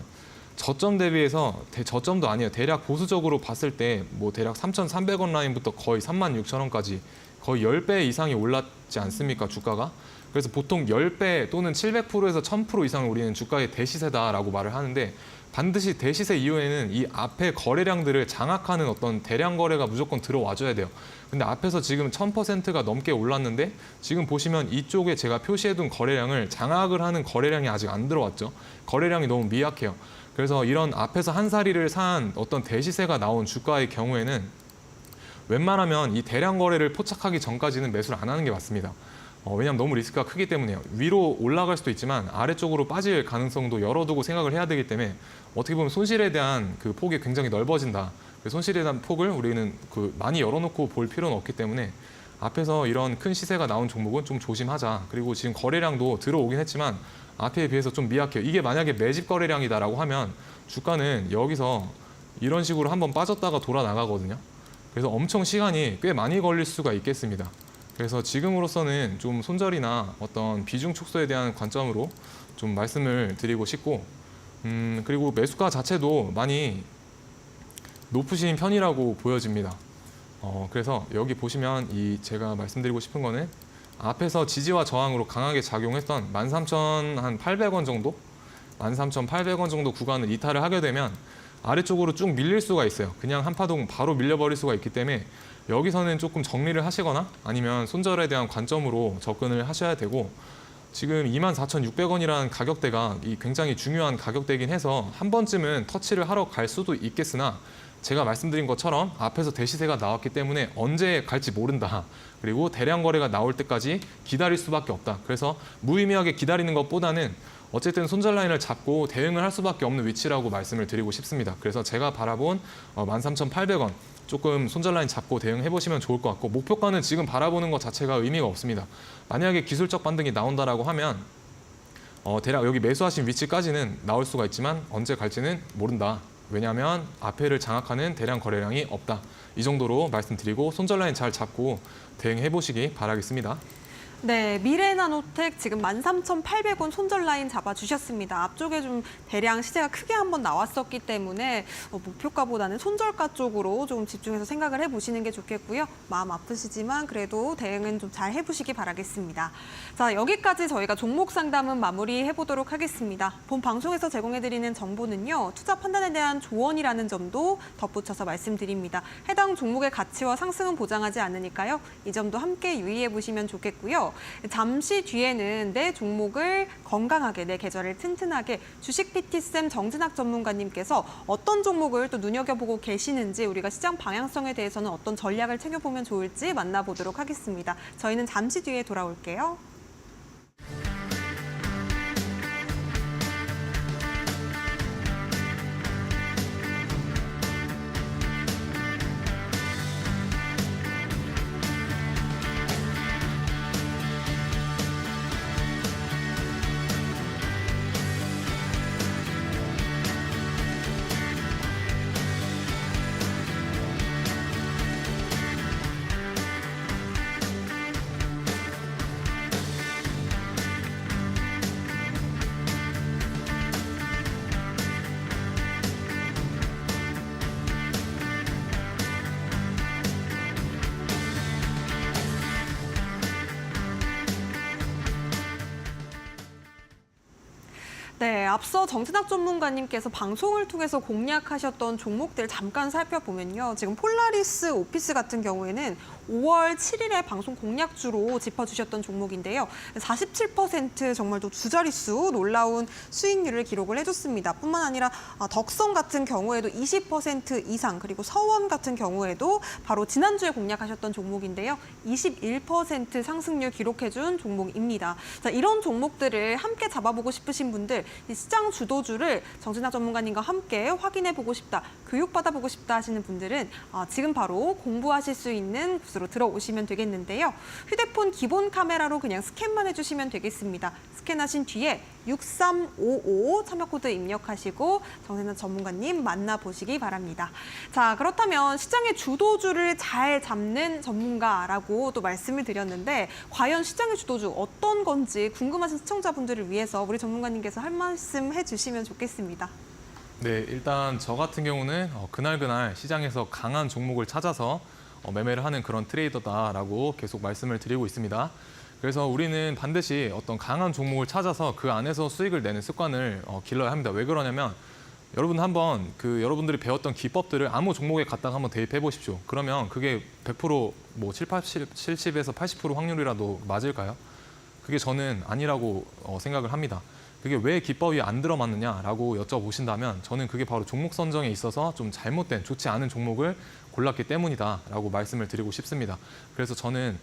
저점 대비해서 저점도 아니에요. 대략 보수적으로 봤을 때 뭐 대략 3,300원 라인부터 거의 36,000원까지 거의 10배 이상이 올랐지 않습니까, 주가가? 그래서 보통 10배 또는 700%에서 1000% 이상을 우리는 주가의 대시세다라고 말을 하는데 반드시 대시세 이후에는 이 앞에 거래량들을 장악하는 어떤 대량 거래가 무조건 들어와줘야 돼요. 근데 앞에서 지금 1000%가 넘게 올랐는데 지금 보시면 이쪽에 제가 표시해둔 거래량을 장악을 하는 거래량이 아직 안 들어왔죠. 거래량이 너무 미약해요. 그래서 이런 앞에서 한 사리를 산 어떤 대시세가 나온 주가의 경우에는 웬만하면 이 대량 거래를 포착하기 전까지는 매수를 안 하는 게 맞습니다. 왜냐하면 너무 리스크가 크기 때문에요. 위로 올라갈 수도 있지만 아래쪽으로 빠질 가능성도 열어두고 생각을 해야 되기 때문에 어떻게 보면 손실에 대한 그 폭이 굉장히 넓어진다. 손실에 대한 폭을 우리는 많이 열어놓고 볼 필요는 없기 때문에 앞에서 이런 큰 시세가 나온 종목은 좀 조심하자. 그리고 지금 거래량도 들어오긴 했지만 앞에 비해서 좀 미약해요. 이게 만약에 매집 거래량이다라고 하면 주가는 여기서 이런 식으로 한번 빠졌다가 돌아 나가거든요. 그래서 엄청 시간이 꽤 많이 걸릴 수가 있겠습니다. 그래서 지금으로서는 좀 손절이나 어떤 비중 축소에 대한 관점으로 좀 말씀을 드리고 싶고 그리고 매수가 자체도 많이 높으신 편이라고 보여집니다. 그래서 여기 보시면 제가 말씀드리고 싶은 거는 앞에서 지지와 저항으로 강하게 작용했던 13,800원 정도? 13,800원 정도 구간을 이탈을 하게 되면 아래쪽으로 쭉 밀릴 수가 있어요. 그냥 한파동 바로 밀려버릴 수가 있기 때문에 여기서는 조금 정리를 하시거나 아니면 손절에 대한 관점으로 접근을 하셔야 되고, 지금 24,600원이라는 가격대가 굉장히 중요한 가격대이긴 해서 한 번쯤은 터치를 하러 갈 수도 있겠으나, 제가 말씀드린 것처럼 앞에서 대시세가 나왔기 때문에 언제 갈지 모른다. 그리고 대량 거래가 나올 때까지 기다릴 수밖에 없다. 그래서 무의미하게 기다리는 것보다는 어쨌든 손절 라인을 잡고 대응을 할 수밖에 없는 위치라고 말씀을 드리고 싶습니다. 그래서 제가 바라본 13,800원 조금 손절 라인 잡고 대응해 보시면 좋을 것 같고, 목표가는 지금 바라보는 것 자체가 의미가 없습니다. 만약에 기술적 반등이 나온다라고 하면 대략 여기 매수하신 위치까지는 나올 수가 있지만 언제 갈지는 모른다. 왜냐하면 앞에를 장악하는 대량 거래량이 없다. 이 정도로 말씀드리고 손절 라인 잘 잡고 대응해 보시기 바라겠습니다. 네, 미래나노텍 지금 13,800원 손절 라인 잡아주셨습니다. 앞쪽에 좀 대량 시세가 크게 한번 나왔었기 때문에 목표가보다는 손절가 쪽으로 좀 집중해서 생각을 해보시는 게 좋겠고요. 마음 아프시지만 그래도 대응은 좀 잘 해보시기 바라겠습니다. 자, 여기까지 저희가 종목 상담은 마무리해보도록 하겠습니다. 본 방송에서 제공해드리는 정보는요, 투자 판단에 대한 조언이라는 점도 덧붙여서 말씀드립니다. 해당 종목의 가치와 상승은 보장하지 않으니까요. 이 점도 함께 유의해보시면 좋겠고요. 잠시 뒤에는 내 종목을 건강하게, 내 계좌를 튼튼하게 주식 PT쌤 정진학 전문가님께서 어떤 종목을 또 눈여겨보고 계시는지, 우리가 시장 방향성에 대해서는 어떤 전략을 챙겨보면 좋을지 만나보도록 하겠습니다. 저희는 잠시 뒤에 돌아올게요. 네, 앞서 정진학 전문가님께서 방송을 통해서 공략하셨던 종목들 잠깐 살펴보면요. 지금 폴라리스 오피스 같은 경우에는 5월 7일에 방송 공략주로 짚어주셨던 종목인데요. 47% 정말 또 두 자릿수 놀라운 수익률을 기록을 해줬습니다. 뿐만 아니라 덕성 같은 경우에도 20% 이상, 그리고 서원 같은 경우에도 바로 지난주에 공략하셨던 종목인데요. 21% 상승률 기록해준 종목입니다. 자, 이런 종목들을 함께 잡아보고 싶으신 분들, 이 시장 주도주를 정진학 전문가님과 함께 확인해보고 싶다, 교육받아보고 싶다 하시는 분들은 지금 바로 공부하실 수 있는 곳으로 들어오시면 되겠는데요. 휴대폰 기본 카메라로 그냥 스캔만 해주시면 되겠습니다. 스캔하신 뒤에 6355 참여 코드 입력하시고 정진학 전문가님 만나보시기 바랍니다. 자, 그렇다면 시장의 주도주를 잘 잡는 전문가라고 또 말씀을 드렸는데, 과연 시장의 주도주 어떤 건지 궁금하신 시청자분들을 위해서 우리 전문가님께서 할 말씀 해주시면 좋겠습니다. 네, 일단 저 같은 경우는 그날 시장에서 강한 종목을 찾아서 매매를 하는 그런 트레이더다라고 계속 말씀을 드리고 있습니다. 그래서 우리는 반드시 어떤 강한 종목을 찾아서 그 안에서 수익을 내는 습관을 길러야 합니다. 왜 그러냐면 여러분 한번 여러분들이 배웠던 기법들을 아무 종목에 갖다가 한번 대입해 보십시오. 그러면 그게 100% 뭐 70에서 80% 확률이라도 맞을까요? 그게 저는 아니라고 생각을 합니다. 그게 왜 기법이 안 들어맞느냐라고 여쭤보신다면 저는 그게 바로 종목 선정에 있어서 좀 잘못된, 좋지 않은 종목을 골랐기 때문이다라고 말씀을 드리고 싶습니다. 그래서 저는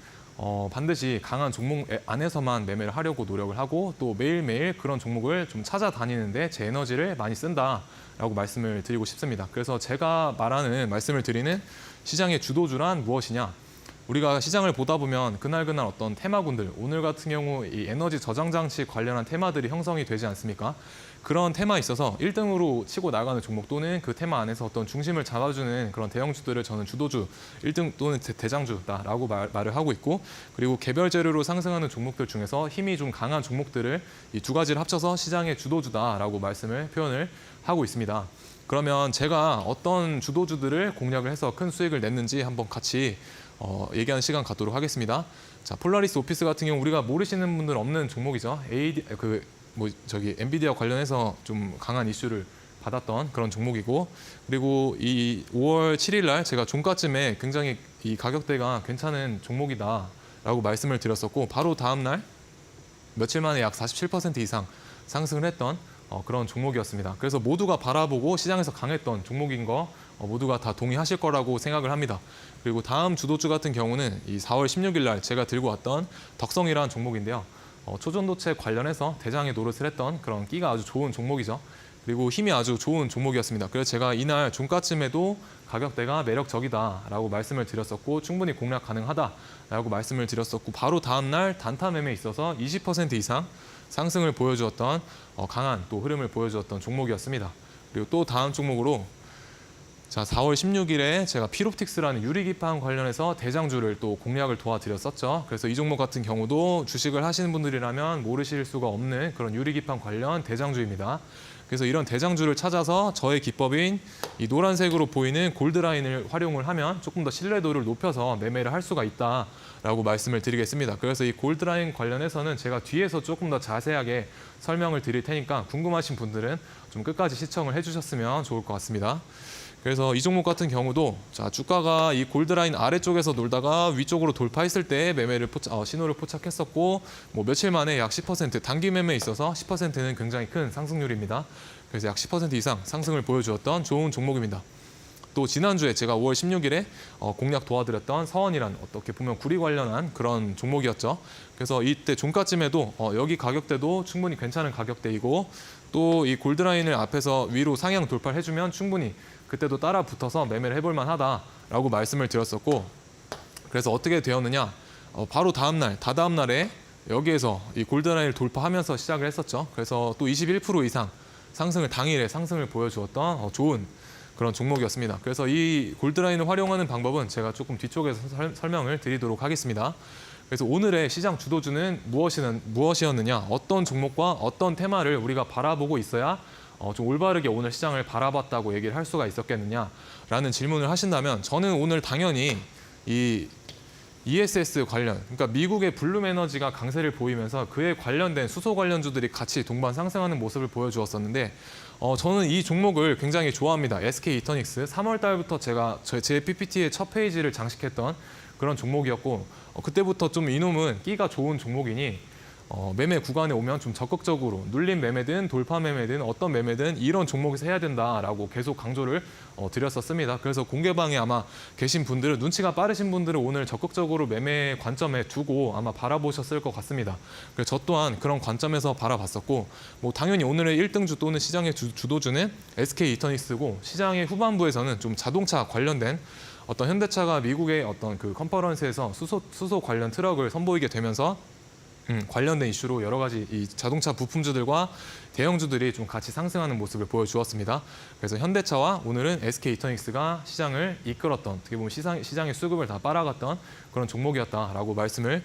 반드시 강한 종목 안에서만 매매를 하려고 노력을 하고, 또 매일매일 그런 종목을 좀 찾아다니는데 제 에너지를 많이 쓴다라고 말씀을 드리고 싶습니다. 그래서 제가 말씀을 드리는 시장의 주도주란 무엇이냐? 우리가 시장을 보다 보면 그날 어떤 테마군들, 오늘 같은 경우 이 에너지 저장 장치 관련한 테마들이 형성이 되지 않습니까? 그런 테마에 있어서 1등으로 치고 나가는 종목 또는 그 테마 안에서 어떤 중심을 잡아주는 그런 대형주들을 저는 주도주, 1등 또는 대장주다라고 말을 하고 있고, 그리고 개별 재료로 상승하는 종목들 중에서 힘이 좀 강한 종목들을 이 두 가지를 합쳐서 시장의 주도주다라고 표현을 하고 있습니다. 그러면 제가 어떤 주도주들을 공략을 해서 큰 수익을 냈는지 한번 같이 얘기하는 시간 갖도록 하겠습니다. 자, 폴라리스 오피스 같은 경우 우리가 모르시는 분들 없는 종목이죠. 엔비디아 관련해서 좀 강한 이슈를 받았던 그런 종목이고, 그리고 이 5월 7일 날 제가 종가쯤에 굉장히 이 가격대가 괜찮은 종목이다라고 말씀을 드렸었고, 바로 다음 날 며칠 만에 약 47% 이상 상승을 했던 그런 종목이었습니다. 그래서 모두가 바라보고 시장에서 강했던 종목인 거 모두가 다 동의하실 거라고 생각을 합니다. 그리고 다음 주도주 같은 경우는 이 4월 16일 날 제가 들고 왔던 덕성이라는 종목인데요. 초전도체 관련해서 대장의 노릇을 했던 그런 끼가 아주 좋은 종목이죠. 그리고 힘이 아주 좋은 종목이었습니다. 그래서 제가 이날 종가쯤에도 가격대가 매력적이다라고 말씀을 드렸었고, 충분히 공략 가능하다라고 말씀을 드렸었고, 바로 다음 날 단타 매매에 있어서 20% 이상 상승을 보여주었던 강한 또 흐름을 보여주었던 종목이었습니다. 그리고 또 다음 종목으로 자, 4월 16일에 제가 피롭틱스라는 유리기판 관련해서 대장주를 또 공략을 도와드렸었죠. 그래서 이 종목 같은 경우도 주식을 하시는 분들이라면 모르실 수가 없는 그런 유리기판 관련 대장주입니다. 그래서 이런 대장주를 찾아서 저의 기법인 이 노란색으로 보이는 골드라인을 활용을 하면 조금 더 신뢰도를 높여서 매매를 할 수가 있다라고 말씀을 드리겠습니다. 그래서 이 골드라인 관련해서는 제가 뒤에서 조금 더 자세하게 설명을 드릴 테니까 궁금하신 분들은 좀 끝까지 시청을 해주셨으면 좋을 것 같습니다. 그래서 이 종목 같은 경우도 자, 주가가 이 골드라인 아래쪽에서 놀다가 위쪽으로 돌파했을 때 매매를 신호를 포착했었고, 뭐 며칠 만에 약 10% 단기 매매에 있어서 10%는 굉장히 큰 상승률입니다. 그래서 약 10% 이상 상승을 보여주었던 좋은 종목입니다. 또 지난주에 제가 5월 16일에 공략 도와드렸던 서원이란 어떻게 보면 구리 관련한 그런 종목이었죠. 그래서 이때 종가쯤에도 여기 가격대도 충분히 괜찮은 가격대이고, 또 이 골드라인을 앞에서 위로 상향 돌파를 해주면 충분히 그때도 따라 붙어서 매매를 해볼 만하다라고 말씀을 드렸었고, 그래서 어떻게 되었느냐, 바로 다음 날, 다다음 날에 여기에서 이 골드라인을 돌파하면서 시작을 했었죠. 그래서 또 21% 이상 상승을 당일에 상승을 보여주었던 좋은 그런 종목이었습니다. 그래서 이 골드라인을 활용하는 방법은 제가 조금 뒤쪽에서 설명을 드리도록 하겠습니다. 그래서 오늘의 시장 주도주는 무엇이었느냐, 어떤 종목과 어떤 테마를 우리가 바라보고 있어야 좀 올바르게 오늘 시장을 바라봤다고 얘기를 할 수가 있었겠느냐라는 질문을 하신다면, 저는 오늘 당연히 이 ESS 관련, 그러니까 미국의 블룸 에너지가 강세를 보이면서 그에 관련된 수소 관련주들이 같이 동반 상승하는 모습을 보여주었었는데, 저는 이 종목을 굉장히 좋아합니다. SK 이터닉스 3월 달부터 제가 제 PPT의 첫 페이지를 장식했던 그런 종목이었고, 그때부터 좀 이놈은 끼가 좋은 종목이니 매매 구간에 오면 좀 적극적으로 눌림 매매든 돌파 매매든 어떤 매매든 이런 종목에서 해야 된다라고 계속 강조를 드렸었습니다. 그래서 공개방에 아마 계신 분들은, 눈치가 빠르신 분들은 오늘 적극적으로 매매 관점에 두고 아마 바라보셨을 것 같습니다. 그래서 저 또한 그런 관점에서 바라봤었고, 뭐 당연히 오늘의 1등주 또는 시장의 주도주는 SK 이터닉스고, 시장의 후반부에서는 좀 자동차 관련된 어떤 현대차가 미국의 어떤 그 컨퍼런스에서 수소 관련 트럭을 선보이게 되면서 관련된 이슈로 여러 가지 이 자동차 부품주들과 대형주들이 좀 같이 상승하는 모습을 보여주었습니다. 그래서 현대차와 오늘은 SK 이터닉스가 시장을 이끌었던, 어떻게 보면 시장의 수급을 다 빨아갔던 그런 종목이었다라고 말씀을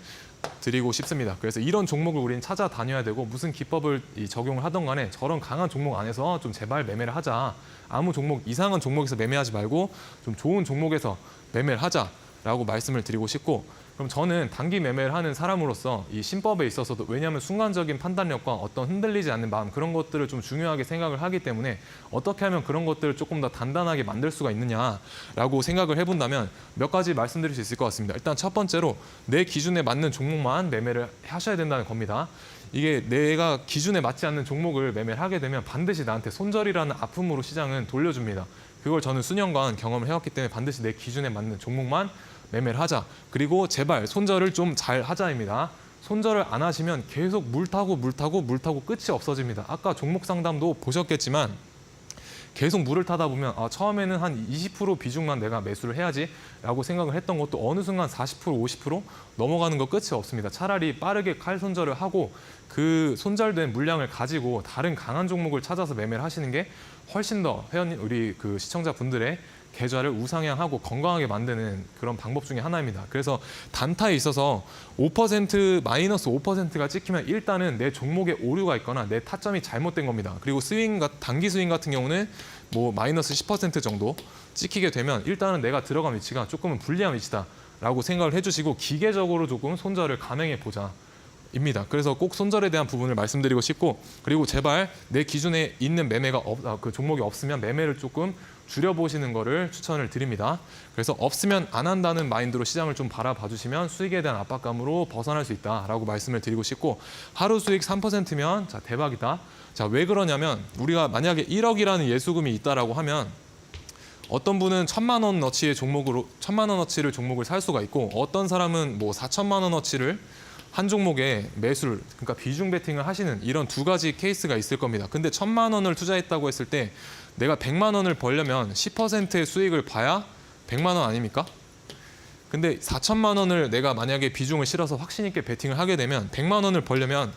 드리고 싶습니다. 그래서 이런 종목을 우리는 찾아다녀야 되고, 무슨 기법을 적용을 하던 간에 저런 강한 종목 안에서 좀 제발 매매를 하자. 아무 종목, 이상한 종목에서 매매하지 말고 좀 좋은 종목에서 매매를 하자라고 말씀을 드리고 싶고, 그럼 저는 단기 매매를 하는 사람으로서 이 신법에 있어서도, 왜냐하면 순간적인 판단력과 어떤 흔들리지 않는 마음, 그런 것들을 좀 중요하게 생각을 하기 때문에 어떻게 하면 그런 것들을 조금 더 단단하게 만들 수가 있느냐라고 생각을 해본다면 몇 가지 말씀드릴 수 있을 것 같습니다. 일단 첫 번째로 내 기준에 맞는 종목만 매매를 하셔야 된다는 겁니다. 이게 내가 기준에 맞지 않는 종목을 매매를 하게 되면 반드시 나한테 손절이라는 아픔으로 시장은 돌려줍니다. 그걸 저는 수년간 경험을 해왔기 때문에 반드시 내 기준에 맞는 종목만 매매를 하자. 그리고 제발 손절을 좀 잘 하자입니다. 손절을 안 하시면 계속 물 타고 끝이 없어집니다. 아까 종목 상담도 보셨겠지만 계속 물을 타다 보면 처음에는 한 20% 비중만 내가 매수를 해야지라고 생각을 했던 것도 어느 순간 40%, 50% 넘어가는 거 끝이 없습니다. 차라리 빠르게 칼 손절을 하고 그 손절된 물량을 가지고 다른 강한 종목을 찾아서 매매를 하시는 게 훨씬 더 우리 그 시청자분들의 계좌를 우상향하고 건강하게 만드는 그런 방법 중에 하나입니다. 그래서 단타에 있어서 5% 마이너스 5%가 찍히면 일단은 내 종목에 오류가 있거나 내 타점이 잘못된 겁니다. 그리고 단기 스윙 같은 경우는 뭐 마이너스 10% 정도 찍히게 되면 일단은 내가 들어간 위치가 조금은 불리한 위치다라고 생각을 해주시고 기계적으로 조금 손절을 감행해 보자. 입니다. 그래서 꼭 손절에 대한 부분을 말씀드리고 싶고, 그리고 제발 내 기준에 있는 매매가 그 종목이 없으면 매매를 조금 줄여보시는 거를 추천을 드립니다. 그래서 없으면 안 한다는 마인드로 시장을 좀 바라봐 주시면 수익에 대한 압박감으로 벗어날 수 있다라고 말씀을 드리고 싶고, 하루 수익 3%면 자 대박이다. 자, 왜 그러냐면 우리가 만약에 1억이라는 예수금이 있다라고 하면 어떤 분은 1,000만 원어치의 종목으로 1,000만 원어치를 종목을 살 수가 있고, 어떤 사람은 뭐 4천만 원어치를 한 종목에 매수를, 그러니까 비중 베팅을 하시는 이런 두 가지 케이스가 있을 겁니다. 근데 1,000만 원을 투자했다고 했을 때 내가 100만 원을 벌려면 10%의 수익을 봐야 100만 원 아닙니까? 근데 4천만 원을 내가 만약에 비중을 실어서 확신 있게 베팅을 하게 되면 100만 원을 벌려면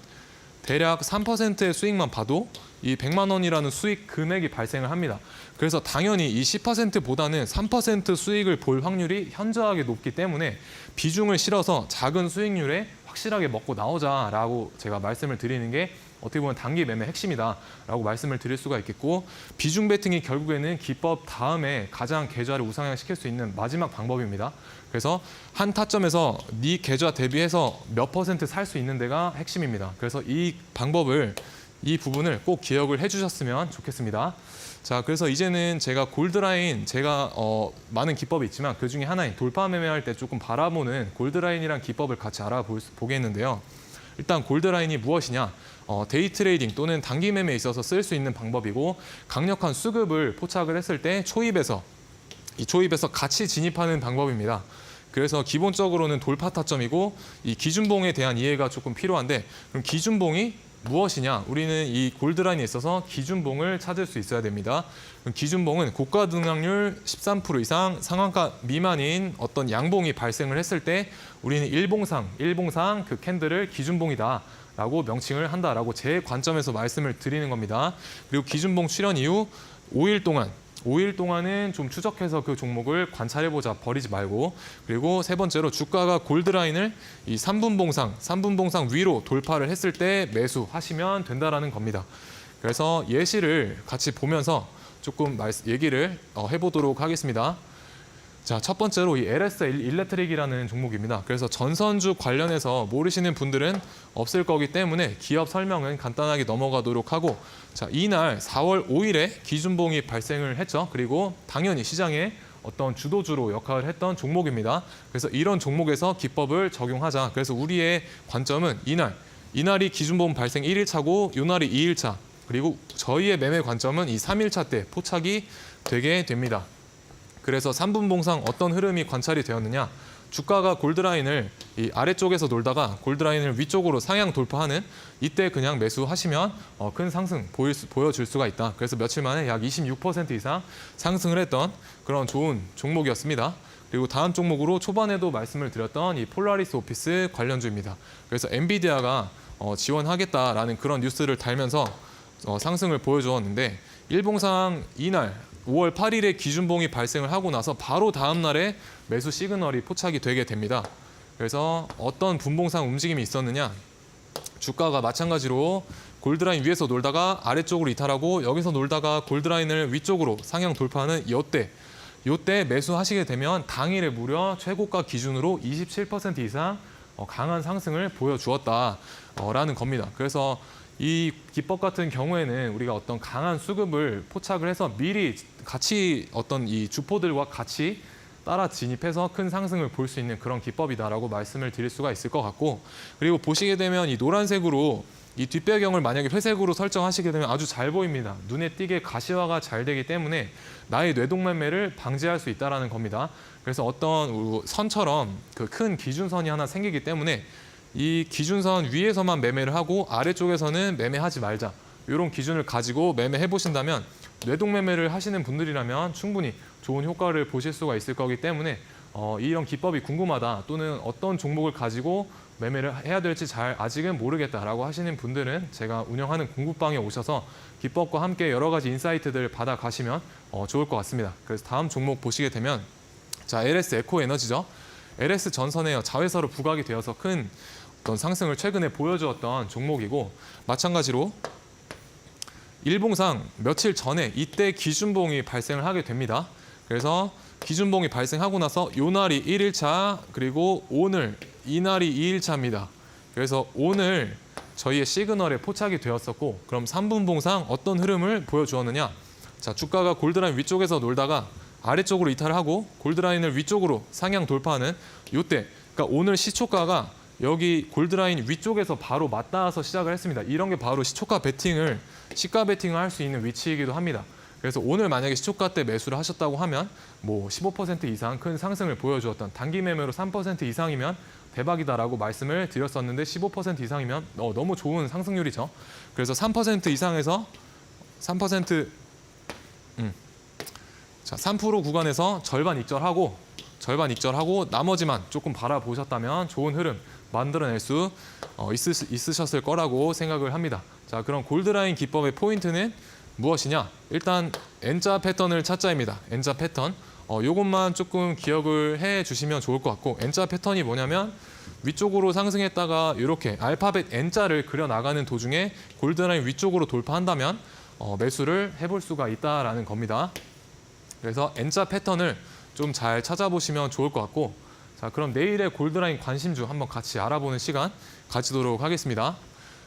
대략 3%의 수익만 봐도 이 100만 원이라는 수익 금액이 발생을 합니다. 그래서 당연히 이 10%보다는 3% 수익을 볼 확률이 현저하게 높기 때문에 비중을 실어서 작은 수익률에 확실하게 먹고 나오자라고 제가 말씀을 드리는 게 어떻게 보면 단기 매매 핵심이다라고 말씀을 드릴 수가 있겠고, 비중 베팅이 결국에는 기법 다음에 가장 계좌를 우상향시킬 수 있는 마지막 방법입니다. 그래서 한 타점에서 네 계좌 대비해서 몇 % 살 수 있는 데가 핵심입니다. 그래서 이 방법을, 이 부분을 꼭 기억을 해주셨으면 좋겠습니다. 자, 그래서 이제는 제가 골드라인, 제가 많은 기법이 있지만 그 중에 하나인 돌파 매매할 때 조금 바라보는 골드라인이란 기법을 같이 알아보겠는데요. 일단 골드라인이 무엇이냐? 데이 트레이딩 또는 단기 매매에 있어서 쓸 수 있는 방법이고, 강력한 수급을 포착을 했을 때 초입에서 같이 진입하는 방법입니다. 그래서 기본적으로는 돌파 타점이고, 이 기준봉에 대한 이해가 조금 필요한데, 그럼 기준봉이 무엇이냐? 우리는 이 골드라인에 있어서 기준봉을 찾을 수 있어야 됩니다. 기준봉은 고가 등락률 13% 이상 상한가 미만인 어떤 양봉이 발생을 했을 때 우리는 일봉상 그 캔들을 기준봉이다라고 명칭을 한다라고 제 관점에서 말씀을 드리는 겁니다. 그리고 기준봉 출현 이후 5일 동안은 좀 추적해서 그 종목을 관찰해보자, 버리지 말고. 그리고 세 번째로 주가가 골드라인을 이 3분봉상 위로 돌파를 했을 때 매수하시면 된다라는 겁니다. 그래서 예시를 같이 보면서 조금 얘기를 해보도록 하겠습니다. 자, 첫 번째로 이 LS 일렉트릭이라는 종목입니다. 그래서 전선주 관련해서 모르시는 분들은 없을 거기 때문에 기업 설명은 간단하게 넘어가도록 하고, 자, 이날 4월 5일에 기준봉이 발생을 했죠. 그리고 당연히 시장에 어떤 주도주로 역할을 했던 종목입니다. 그래서 이런 종목에서 기법을 적용하자. 그래서 우리의 관점은 이날이 기준봉 발생 1일차고 이날이 2일차, 그리고 저희의 매매 관점은 이 3일차 때 포착이 되게 됩니다. 그래서 3분봉상 어떤 흐름이 관찰이 되었느냐? 주가가 골드라인을 이 아래쪽에서 놀다가 골드라인을 위쪽으로 상향 돌파하는 이때 그냥 매수하시면 큰 상승 보여줄 수가 있다. 그래서 며칠 만에 약 26% 이상 상승을 했던 그런 좋은 종목이었습니다. 그리고 다음 종목으로 초반에도 말씀을 드렸던 이 폴라리스 오피스 관련주입니다. 그래서 엔비디아가 지원하겠다라는 그런 뉴스를 달면서 상승을 보여주었는데, 일봉상 이날 5월 8일에 기준봉이 발생을 하고 나서 바로 다음 날에 매수 시그널이 포착이 되게 됩니다. 그래서 어떤 분봉상 움직임이 있었느냐? 주가가 마찬가지로 골드라인 위에서 놀다가 아래쪽으로 이탈하고, 여기서 놀다가 골드라인을 위쪽으로 상향 돌파하는 이때 매수하시게 되면 당일에 무려 최고가 기준으로 27% 이상 강한 상승을 보여주었다라는 겁니다. 그래서 이 기법 같은 경우에는 우리가 어떤 강한 수급을 포착을 해서 미리 같이 어떤 이 주포들과 같이 따라 진입해서 큰 상승을 볼 수 있는 그런 기법이다라고 말씀을 드릴 수가 있을 것 같고, 그리고 보시게 되면 이 노란색으로 이 뒷배경을 만약에 회색으로 설정하시게 되면 아주 잘 보입니다. 눈에 띄게 가시화가 잘 되기 때문에 나의 뇌동매매를 방지할 수 있다는 겁니다. 그래서 어떤 선처럼 그 큰 기준선이 하나 생기기 때문에 이 기준선 위에서만 매매를 하고 아래쪽에서는 매매하지 말자, 이런 기준을 가지고 매매해 보신다면 뇌동매매를 하시는 분들이라면 충분히 좋은 효과를 보실 수가 있을 거기 때문에 이런 기법이 궁금하다, 또는 어떤 종목을 가지고 매매를 해야 될지 잘 아직은 모르겠다라고 하시는 분들은 제가 운영하는 공부방에 오셔서 기법과 함께 여러 가지 인사이트들을 받아가시면 좋을 것 같습니다. 그래서 다음 종목 보시게 되면, 자, LS 에코에너지죠. LS 전선에 자회사로 부각이 되어서 큰 어떤 상승을 최근에 보여주었던 종목이고, 마찬가지로 일봉상 며칠 전에 이때 기준봉이 발생을 하게 됩니다. 그래서 기준봉이 발생하고 나서 요 날이 1일차 그리고 오늘 이날이 2일차입니다. 그래서 오늘 저희의 시그널에 포착이 되었었고 그럼 3분봉상 어떤 흐름을 보여주었느냐. 자, 주가가 골드라인 위쪽에서 놀다가 아래쪽으로 이탈을 하고 골드라인을 위쪽으로 상향 돌파하는 요때, 그러니까 오늘 시초가가 여기 골드라인 위쪽에서 바로 맞닿아서 시작을 했습니다. 이런 게 바로 시초가 베팅을, 시가 베팅을 할 수 있는 위치이기도 합니다. 그래서 오늘 만약에 시초가 때 매수를 하셨다고 하면 뭐 15% 이상 큰 상승을 보여주었던 단기 매매로 3% 이상이면 대박이다라고 말씀을 드렸었는데 15% 이상이면 너무 좋은 상승률이죠. 그래서 3% 이상에서 3% 3% 구간에서 절반 익절하고 나머지만 조금 바라보셨다면 좋은 흐름 만들어낼 수 있으셨을 거라고 생각을 합니다. 자, 그럼 골드라인 기법의 포인트는 무엇이냐? 일단 N자 패턴을 찾자입니다. N자 패턴. 요것만 조금 기억을 해 주시면 좋을 것 같고, N자 패턴이 뭐냐면 위쪽으로 상승했다가 이렇게 알파벳 N자를 그려나가는 도중에 골드라인 위쪽으로 돌파한다면 매수를 해볼 수가 있다라는 겁니다. 그래서 N자 패턴을 좀 잘 찾아보시면 좋을 것 같고, 자, 그럼 내일의 골드라인 관심주 한번 같이 알아보는 시간 가지도록 하겠습니다.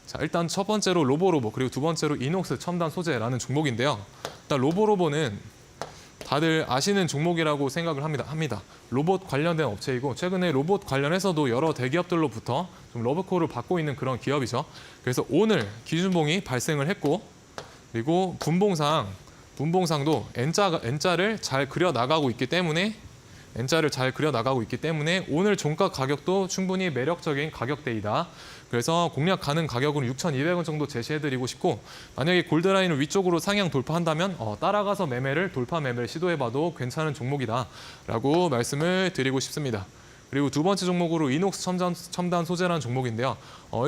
자, 일단 첫 번째로 로보로보, 그리고 두 번째로 이녹스 첨단 소재라는 종목인데요. 일단 로보로보는 다들 아시는 종목이라고 생각을 합니다. 로봇 관련된 업체이고 최근에 로봇 관련해서도 여러 대기업들로부터 좀 러브콜을 받고 있는 그런 기업이죠. 그래서 오늘 기준봉이 발생을 했고, 그리고 분봉상도 N자를 잘 그려 나가고 있기 때문에 오늘 종가 가격도 충분히 매력적인 가격대이다. 그래서 공략 가능 가격은 6,200원 정도 제시해드리고 싶고, 만약에 골드라인을 위쪽으로 상향 돌파한다면 따라가서 돌파 매매를 시도해봐도 괜찮은 종목이다라고 말씀을 드리고 싶습니다. 그리고 두 번째 종목으로 이녹스 첨단 소재라는 종목인데요.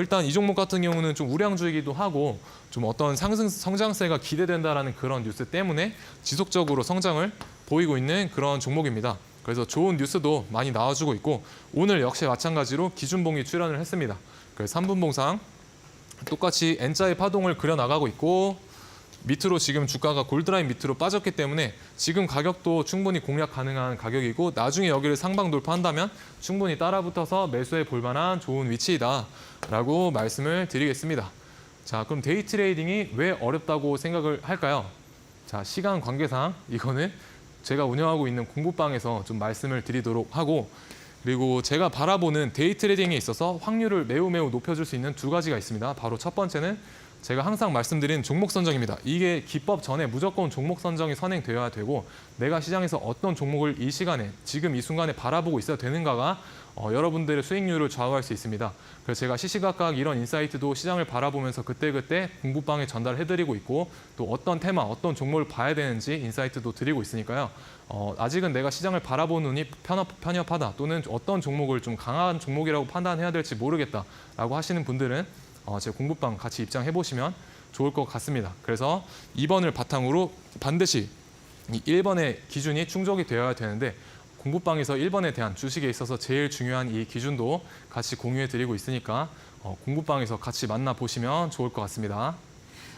일단 이 종목 같은 경우는 좀 우량주이기도 하고 좀 어떤 성장세가 기대된다라는 그런 뉴스 때문에 지속적으로 성장을 보이고 있는 그런 종목입니다. 그래서 좋은 뉴스도 많이 나와주고 있고, 오늘 역시 마찬가지로 기준봉이 출현을 했습니다. 그래서 3분봉상 똑같이 N자의 파동을 그려나가고 있고, 밑으로 지금 주가가 골드라인 밑으로 빠졌기 때문에 지금 가격도 충분히 공략 가능한 가격이고, 나중에 여기를 상방 돌파한다면 충분히 따라붙어서 매수해 볼 만한 좋은 위치이다라고 말씀을 드리겠습니다. 자, 그럼 데이 트레이딩이 왜 어렵다고 생각을 할까요? 자, 시간 관계상 이거는 제가 운영하고 있는 공부방에서 좀 말씀을 드리도록 하고, 그리고 제가 바라보는 데이 트레이딩에 있어서 확률을 매우 높여줄 수 있는 두 가지가 있습니다. 바로 첫 번째는 제가 항상 말씀드린 종목 선정입니다. 이게 기법 전에 무조건 종목 선정이 선행되어야 되고, 내가 시장에서 어떤 종목을 이 시간에 지금 이 순간에 바라보고 있어야 되는가가 여러분들의 수익률을 좌우할 수 있습니다. 그래서 제가 시시각각 이런 인사이트도 시장을 바라보면서 그때그때 공부방에 전달해드리고 있고, 또 어떤 테마, 어떤 종목을 봐야 되는지 인사이트도 드리고 있으니까요. 아직은 내가 시장을 바라보는 눈이 편협하다, 또는 어떤 종목을 좀 강한 종목이라고 판단해야 될지 모르겠다라고 하시는 분들은 제 공부방 같이 입장해보시면 좋을 것 같습니다. 그래서 2번을 바탕으로 반드시 이 1번의 기준이 충족이 되어야 되는데, 공부방에서 1번에 대한 주식에 있어서 제일 중요한 이 기준도 같이 공유해드리고 있으니까 공부방에서 같이 만나보시면 좋을 것 같습니다.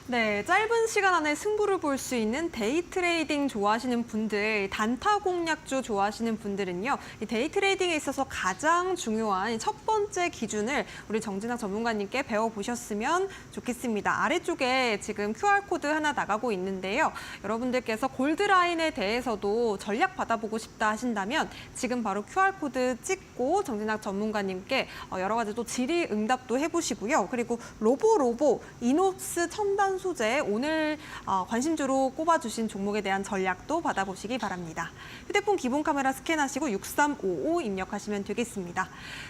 네, 짧은 시간 안에 승부를 볼 수 있는 데이 트레이딩 좋아하시는 분들, 단타 공략주 좋아하시는 분들은요, 이 데이 트레이딩에 있어서 가장 중요한 첫 번째 기준을 우리 정진학 전문가님께 배워보셨으면 좋겠습니다. 아래쪽에 지금 QR코드 하나 나가고 있는데요. 여러분들께서 골드라인에 대해서도 전략 받아보고 싶다 하신다면 지금 바로 QR코드 찍고 정진학 전문가님께 여러 가지 또 질의응답도 해보시고요. 그리고 로보, 이녹스 첨단 소재, 오늘 관심주로 꼽아주신 종목에 대한 전략도 받아보시기 바랍니다. 휴대폰 기본 카메라 스캔하시고 6355 입력하시면 되겠습니다.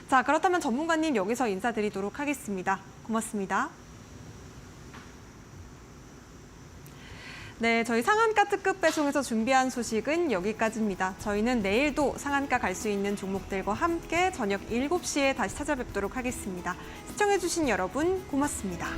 자, 그렇다면 전문가님 여기서 인사드리도록 하겠습니다. 고맙습니다. 네, 저희 상한가 특급 배송에서 준비한 소식은 여기까지입니다. 저희는 내일도 상한가 갈 수 있는 종목들과 함께 저녁 7시에 다시 찾아뵙도록 하겠습니다. 시청해주신 여러분 고맙습니다.